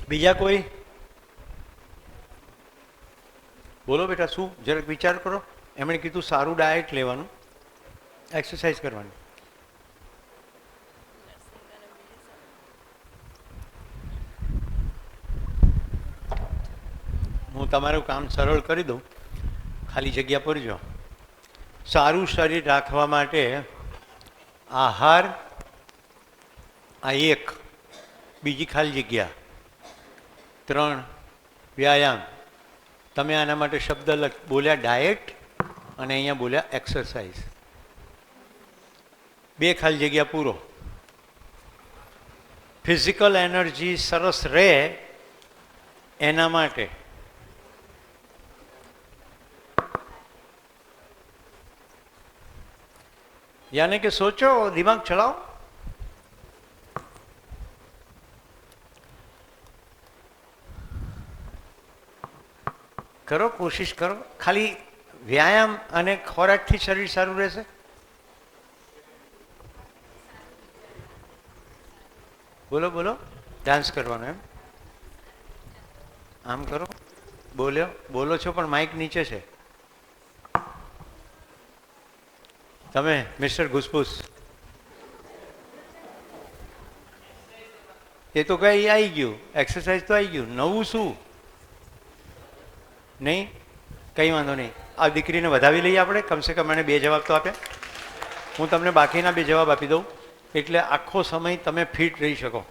બીજા કોઈ બોલો બેટા, શું જરાક વિચાર કરો. એમણે કીધું સારું ડાયટ લેવાનું, એક્સરસાઇઝ કરવાની. હું તમારું કામ સરળ કરી દઉં, ખાલી જગ્યા પર જો. સારું શરીર રાખવા માટે આહાર આ 1, બીજી ખાલી જગ્યા 3, વ્યાયામ. તમે આના માટે શબ્દ બોલ્યા ડાયટ અને અહીંયા બોલ્યા એક્સરસાઇઝ. 2 ખાલી જગ્યા પૂરો. ફિઝિકલ એનર્જી સરસ રહે એના માટે यानी कि सोचो, दिमाग चलाओ. करो, कोशिश करो. खाली व्यायाम અને ખોરાકથી શરીર સારું રહેશે. બોલો બોલો. ડાન્સ કરવાનો એમ? આમ કરો. બોલ્યો, બોલો છો પણ માઇક નીચે છે. તમે મિસ્ટર ઘુસપુસ, એ તો કઈ આવી ગયું, એક્સરસાઇઝ તો આવી ગયું. નવું શું? નહીં, કંઈ વાંધો નહીં. આ દીકરીને વધાવી લઈએ આપણે. કમસે કમ મને 2 જવાબ તો આપ્યા. હું તમને બાકીના 2 જવાબ આપી દઉં, એટલે આખો સમય તમે ફિટ રહી શકો.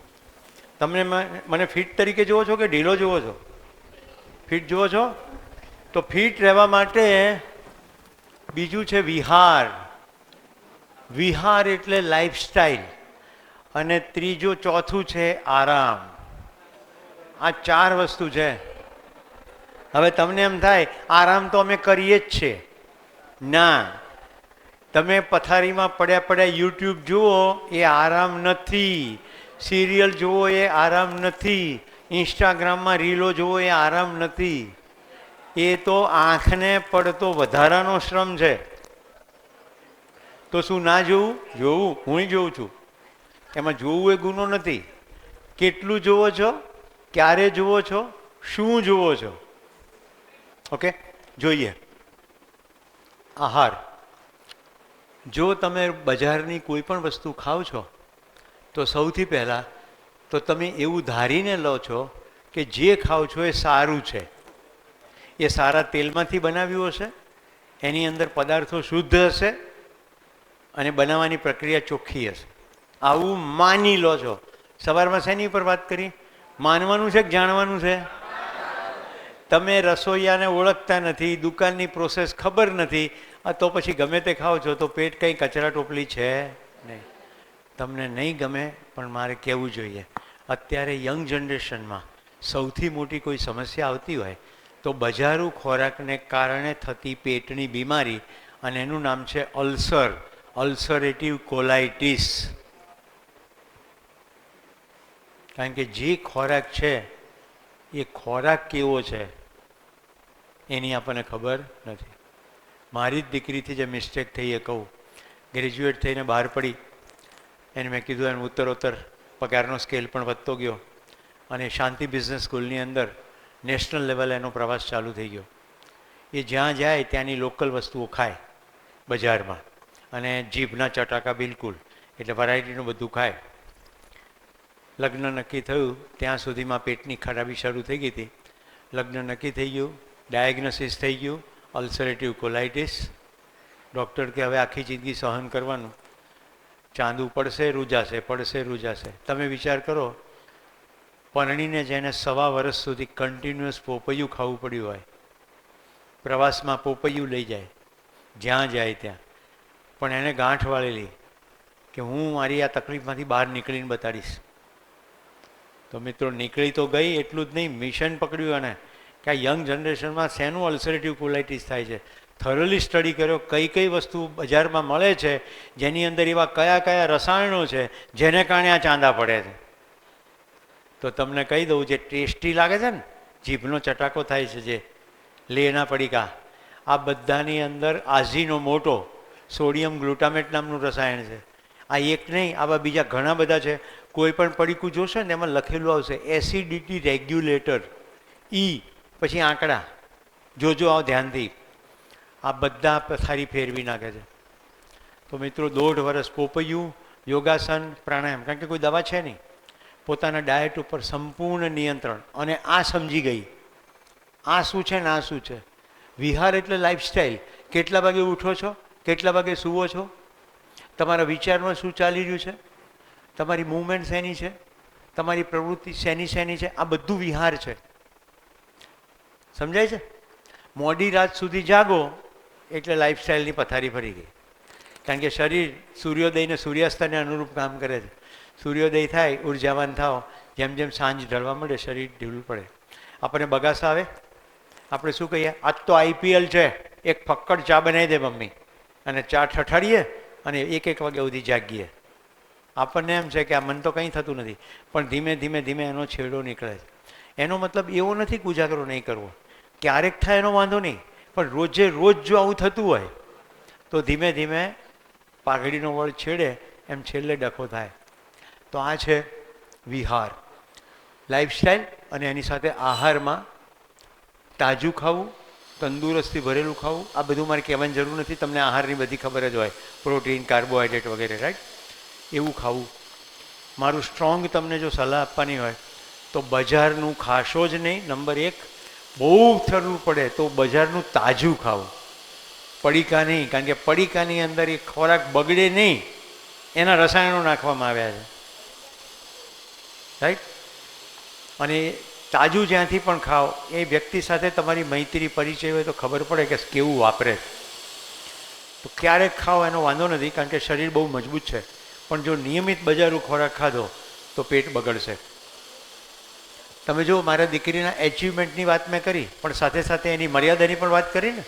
તમને મને ફિટ તરીકે જુઓ છો કે ઢીલો જુઓ છો? ફિટ જુઓ છો? તો ફિટ રહેવા માટે બીજું છે વિહાર. વિહાર એટલે લાઈફસ્ટાઈલ. અને ત્રીજું ચોથું છે આરામ. આ 4 વસ્તુ છે. હવે તમને એમ થાય આરામ તો અમે કરીએ જ છે. ના, તમે પથારીમાં પડ્યા પડ્યા યુટ્યુબ જુઓ એ આરામ નથી. સિરિયલ જુઓ એ આરામ નથી. ઇન્સ્ટાગ્રામમાં રીલો જુઓ એ આરામ નથી. એ તો આંખને પડતો વધારાનો શ્રમ છે. તો શું ના જોવું? જોવું, હું જોઉં છું. એમાં જોવું એ ગુનો નથી. કેટલું જુઓ છો, ક્યારે જુઓ છો, શું જુઓ છો. ઓકે, જોઈએ. આહાર. જો તમે બજારની કોઈ પણ વસ્તુ ખાઓ છો તો સૌથી પહેલાં તો તમે એવું ધારીને લો છો કે જે ખાઓ છો એ સારું છે. એ સારા તેલમાંથી બનાવ્યું હશે, એની અંદર પદાર્થો શુદ્ધ હશે અને બનાવવાની પ્રક્રિયા ચોખ્ખી હશે. આવું માની લો છો. સવારમાં શેની પર વાત કરી? માનવાનું છે કે જાણવાનું છે? તમે રસોઈયાને ઓળખતા નથી, દુકાનની પ્રોસેસ ખબર નથી, તો પછી ગમે તે ખાઓ છો તો પેટ કંઈ કચરા ટોપલી છે નહીં. તમને નહીં ગમે પણ મારે કહેવું જોઈએ, અત્યારે યંગ જનરેશનમાં સૌથી મોટી કોઈ સમસ્યા આવતી હોય તો બજારું ખોરાકને કારણે થતી પેટની બીમારી, અને એનું નામ છે અલ્સર, અલ્સરેટિવ કોલાઇટિસ. કારણ કે જે ખોરાક છે એ ખોરાક કેવો છે એની આપણને ખબર નથી. મારી જ દીકરીથી જે મિસ્ટેક થઈ એ કહું. ગ્રેજ્યુએટ થઈને બહાર પડી, એને મેં કીધું એનો ઉત્તરોત્તર પગારનો સ્કેલ પણ વધતો ગયો અને શાંતિ બિઝનેસ સ્કૂલની અંદર નેશનલ લેવલે એનો પ્રવાસ ચાલુ થઈ ગયો. એ જ્યાં જાય ત્યાંની લોકલ વસ્તુઓ ખાય બજારમાં, અને જીભના ચટાકા બિલકુલ, એટલે વેરાયટીનું બધું ખાય. લગ્ન નક્કી થયું ત્યાં સુધીમાં પેટની ખરાબી શરૂ થઈ ગઈ હતી. લગ્ન નક્કી થઈ ગયું, ડાયગ્નોસિસ થઈ ગયું અલ્સરેટિવ કોલાઇટિસ. ડૉક્ટર કે હવે આખી જિંદગી સહન કરવાનું, ચાંદુ પડશે રૂજાશે, પડશે રૂજાશે. તમે વિચાર કરો પરણીને જેને 1.25 વર્ષ સુધી કન્ટિન્યુઅસ પોપૈયું ખાવું પડ્યું હોય, પ્રવાસમાં પોપૈયું લઈ જાય જ્યાં જાય ત્યાં, પણ એને ગાંઠ વાળેલી કે હું મારી આ તકલીફમાંથી બહાર નીકળીને બતાડીશ. તો મિત્રો નીકળી તો ગઈ, એટલું જ નહીં, મિશન પકડ્યું અને કે આ યંગ જનરેશનમાં શેનું અલ્સરેટિવ કોલાઇટિસ થાય છે, થરોલી સ્ટડી કર્યો, કઈ કઈ વસ્તુ બજારમાં મળે છે જેની અંદર એવા કયા કયા રસાયણો છે જેને કારણે આ ચાંદા પડે છે. તો તમને કહી દઉં, જે ટેસ્ટી લાગે છે ને, જીભનો ચટાકો થાય છે, જે લેના પડીકા, આ બધાની અંદર આઝીનો મોટો સોડિયમ ગ્લુટામેટ નામનું રસાયણ છે. આ એક નહીં, આવા બીજા ઘણા બધા છે. કોઈ પણ પડીકું જોશો ને એમાં લખેલું આવશે એસિડિટી રેગ્યુલેટર, ઈ પછી આંકડા જોજો, આવો ધ્યાનથી. આ બધા પથારી ફેરવી નાખે છે. તો મિત્રો 1.5 વર્ષ પોપૈયું, યોગાસન, પ્રાણાયામ, કારણ કે કોઈ દવા છે નહીં, પોતાના ડાયટ ઉપર સંપૂર્ણ નિયંત્રણ. અને આ સમજી ગઈ આ શું છે ને આ શું છે. વિહાર એટલે લાઈફસ્ટાઈલ. કેટલા વાગે ઉઠો છો, કેટલા વાગે સૂવો છો, તમારા વિચારમાં શું ચાલી રહ્યું છે, તમારી મૂવમેન્ટ શેની છે, તમારી પ્રવૃત્તિ શેની છે, આ બધું વિહાર છે. સમજાય છે? મોડી રાત સુધી જાગો એટલે લાઈફસ્ટાઈલની પથારી ફરી ગઈ. કારણ કે શરીર સૂર્યોદય ને સૂર્યાસ્તને અનુરૂપ કામ કરે છે. સૂર્યોદય થાય, ઉર્જાવાન થાવ, જેમ જેમ સાંજ ઢળવા મળે શરીર ઢીલું પડે. આપણને બગાસ આવે, આપણે શું કહીએ, આજ તો IPL છે, એક ફક્કડ ચા બનાવી દે મમ્મી, અને ચા ઠઠાડીએ અને 1 વાગ્યા સુધી જાગીએ. આપણને એમ છે કે આ મન તો કંઈ થતું નથી, પણ ધીમે ધીમે ધીમે એનો છેડો નીકળે છે. એનો મતલબ એવો નથી કે ઉજાગરો નહીં કરવો, ક્યારેક થાય એનો વાંધો નહીં, પણ રોજે રોજ જો આવું થતું હોય તો ધીમે ધીમે પાઘડીનો વળ છેડે એમ છેલ્લે ડખો થાય. તો આ છે વિહાર, લાઈફસ્ટાઈલ. અને એની સાથે આહારમાં તાજું ખાવું, તંદુરસ્તી ભરેલું ખાવું. આ બધું મારે કહેવાની જરૂર નથી, તમને આહારની બધી ખબર જ હોય, પ્રોટીન, કાર્બોહાઈડ્રેટ વગેરે, રાઈટ? એવું ખાવું. મારું સ્ટ્રોંગ તમને જો સલાહ આપવાની હોય તો બજારનું ખાશો જ નહીં. નંબર 1, બહુ થરવું પડે તો બજારનું તાજું ખાવું, પડીકા નહીં. કારણ કે પડીકાની અંદર એ ખોરાક બગડે નહીં, એના રસાયણો નાખવામાં આવ્યા છે, રાઈટ? અને તાજું જ્યાંથી પણ ખાઓ એ વ્યક્તિ સાથે તમારી મૈત્રી પરિચય હોય તો ખબર પડે કે કેવું વાપરે. તો ક્યારેક ખાઓ એનો વાંધો નથી, કારણ કે શરીર બહુ મજબૂત છે. પણ જો નિયમિત બજારું ખોરાક ખાધો તો પેટ બગડશે. તમે જો મારા દીકરીના એચિવમેન્ટની વાત મેં કરી, પણ સાથે સાથે એની મર્યાદાની પણ વાત કરી ને,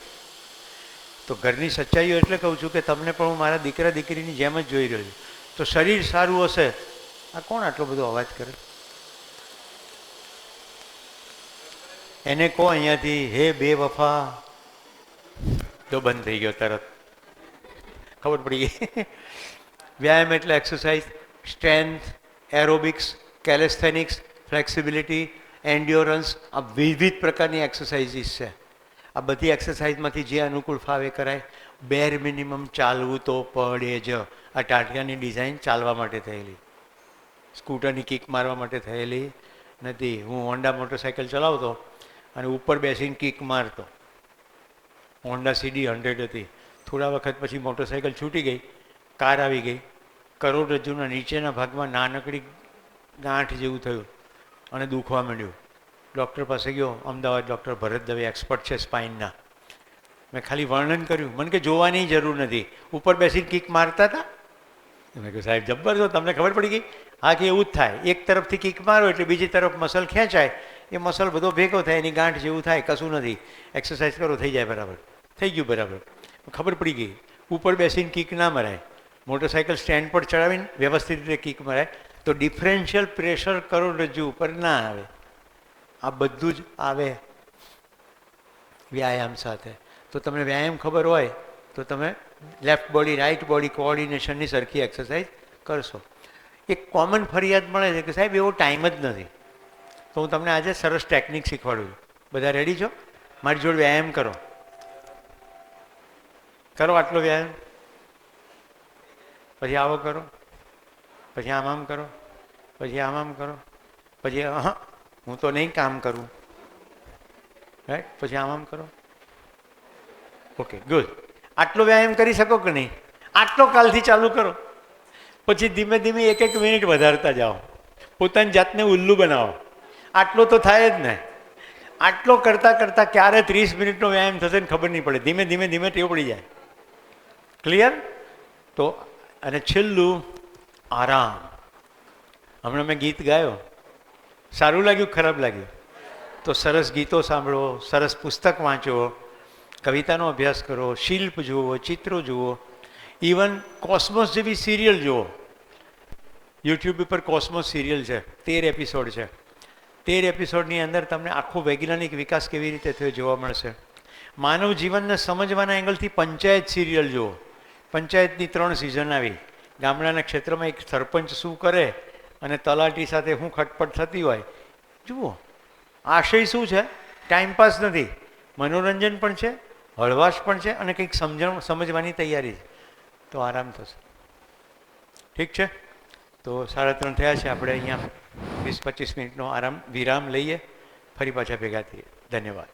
તો ઘરની સચ્ચાઈઓ એટલે કહું છું કે તમને પણ હું મારા દીકરા દીકરીની જેમ જ જોઈ રહ્યો છું. તો શરીર સારું હશે. આ કોણ આટલો બધો અવાજ કરે? એને કહો અહીંયાથી, હે બેવફા. તો બંધ થઈ ગયો તરત, ખબર પડી ગઈ. વ્યાયામ એટલે exercise, strength, aerobics, calisthenics, flexibility, endurance. આ વિવિધ પ્રકારની એક્સરસાઇઝીસ છે. આ બધી એક્સરસાઇઝમાંથી જે અનુકૂળ ફાવે કરાય. બેર મિનિમમ ચાલવું તો પડે જ. આ ટાટિયાની ડિઝાઇન ચાલવા માટે થયેલી, સ્કૂટરની કિક મારવા માટે થયેલી નથી. હું હોન્ડા મોટરસાઇકલ ચલાવતો અને ઉપર બેસીને કિક મારતો. હોન્ડા CD 100 હતી. થોડા વખત પછી મોટરસાઇકલ છૂટી ગઈ, કાર આવી ગઈ. કરોડરજ્જુના નીચેના ભાગમાં નાનકડી ગાંઠ જેવું થયું અને દુખવા માંડ્યું. ડૉક્ટર પાસે ગયો, અમદાવાદ ડૉક્ટર ભરત દવે, એક્સપર્ટ છે સ્પાઇનના. મેં ખાલી વર્ણન કર્યું, મને કે જોવાની જરૂર નથી, ઉપર બેસીને કિક મારતા હતા. મેં કહ્યું સાહેબ જબ્બર છો, તમને ખબર પડી ગઈ? હા, કે એવું જ થાય, એક તરફથી કિક મારો એટલે બીજી તરફ મસલ ખેંચાય, એ મસલ બધો ભેગો થાય, એની ગાંઠ જેવું થાય, કશું નથી. એક્સરસાઇઝ કરો, થઈ જાય બરાબર. થઈ ગયું બરાબર, ખબર પડી ગઈ. ઉપર બેસીને કિક ના મરાય, મોટરસાઇકલ સ્ટેન્ડ પર ચડાવીને વ્યવસ્થિત રીતે કિક મરાય. તો ડિફરન્શિયલ પ્રેશર કરોડરજ્જુ ઉપર ના આવે. આ બધું જ આવે વ્યાયામ સાથે. તો તમને વ્યાયામ ખબર હોય તો તમે લેફ્ટ બોડી રાઇટ બોડી કોઓર્ડિનેશનની સરખી એક્સરસાઇઝ કરશો. એક કોમન ફરિયાદ મળે છે કે સાહેબ એવો ટાઈમ જ નથી. તો હું તમને આજે સરસ ટેકનિક શીખવાડું છું. બધા રેડી છો? મારી જોડે વ્યાયામ કરો. કરો આટલો વ્યાયામ, પછી આવો કરો, પછી આમ કરો, પછી આમ કરો, પછી હું તો નહીં કામ કરું, રાઈટ? પછી આમ કરો. Okay, good. આટલો વ્યાયામ કરી શકો કે નહીં? આટલો કાલથી ચાલુ કરો. પછી ધીમે ધીમે 1-1 મિનિટ વધારતા જાઓ. પોતાની જાતને ઉલ્લુ બનાવો. આટલો તો થાય જ ને. આટલો કરતાં કરતાં ક્યારે 30 મિનિટનો વ્યાયામ થશે ને ખબર નહીં પડે. ધીમે ધીમે ધીમે ટેવ પડી જાય. ક્લિયર? તો અને છેલ્લું આરામ. હમણાં મેં ગીત ગાયો, સારું લાગ્યું ખરાબ લાગ્યું? તો સરસ ગીતો સાંભળો, સરસ પુસ્તક વાંચો, કવિતાનો અભ્યાસ કરો, શિલ્પ જુઓ, ચિત્રો જુઓ, ઇવન કોસ્મોસ જેવી સિરિયલ જુઓ. યુટ્યુબ ઉપર કોસ્મોસ સિરિયલ છે, 13 એપિસોડ છે. 13 એપિસોડની અંદર તમને આખો વૈજ્ઞાનિક વિકાસ કેવી રીતે થયો જોવા મળશે. માનવ જીવનને સમજવાના એંગલથી પંચાયત સિરિયલ જુઓ. પંચાયતની 3 સિઝન આવી. ગામડાના ક્ષેત્રમાં એક સરપંચ શું કરે અને તલાટી સાથે શું ખટપટ થતી હોય જુઓ. આશય શું છે? ટાઈમપાસ નથી, મનોરંજન પણ છે, હળવાશ પણ છે અને કંઈક સમજવાની તૈયારી છે. તો આરામ થશે. ઠીક છે? તો 3:30 થયા છે. આપણે અહીંયા 20-25 મિનિટનો વિરામ લઈએ, ફરી પાછા ભેગા થઈએ. ધન્યવાદ.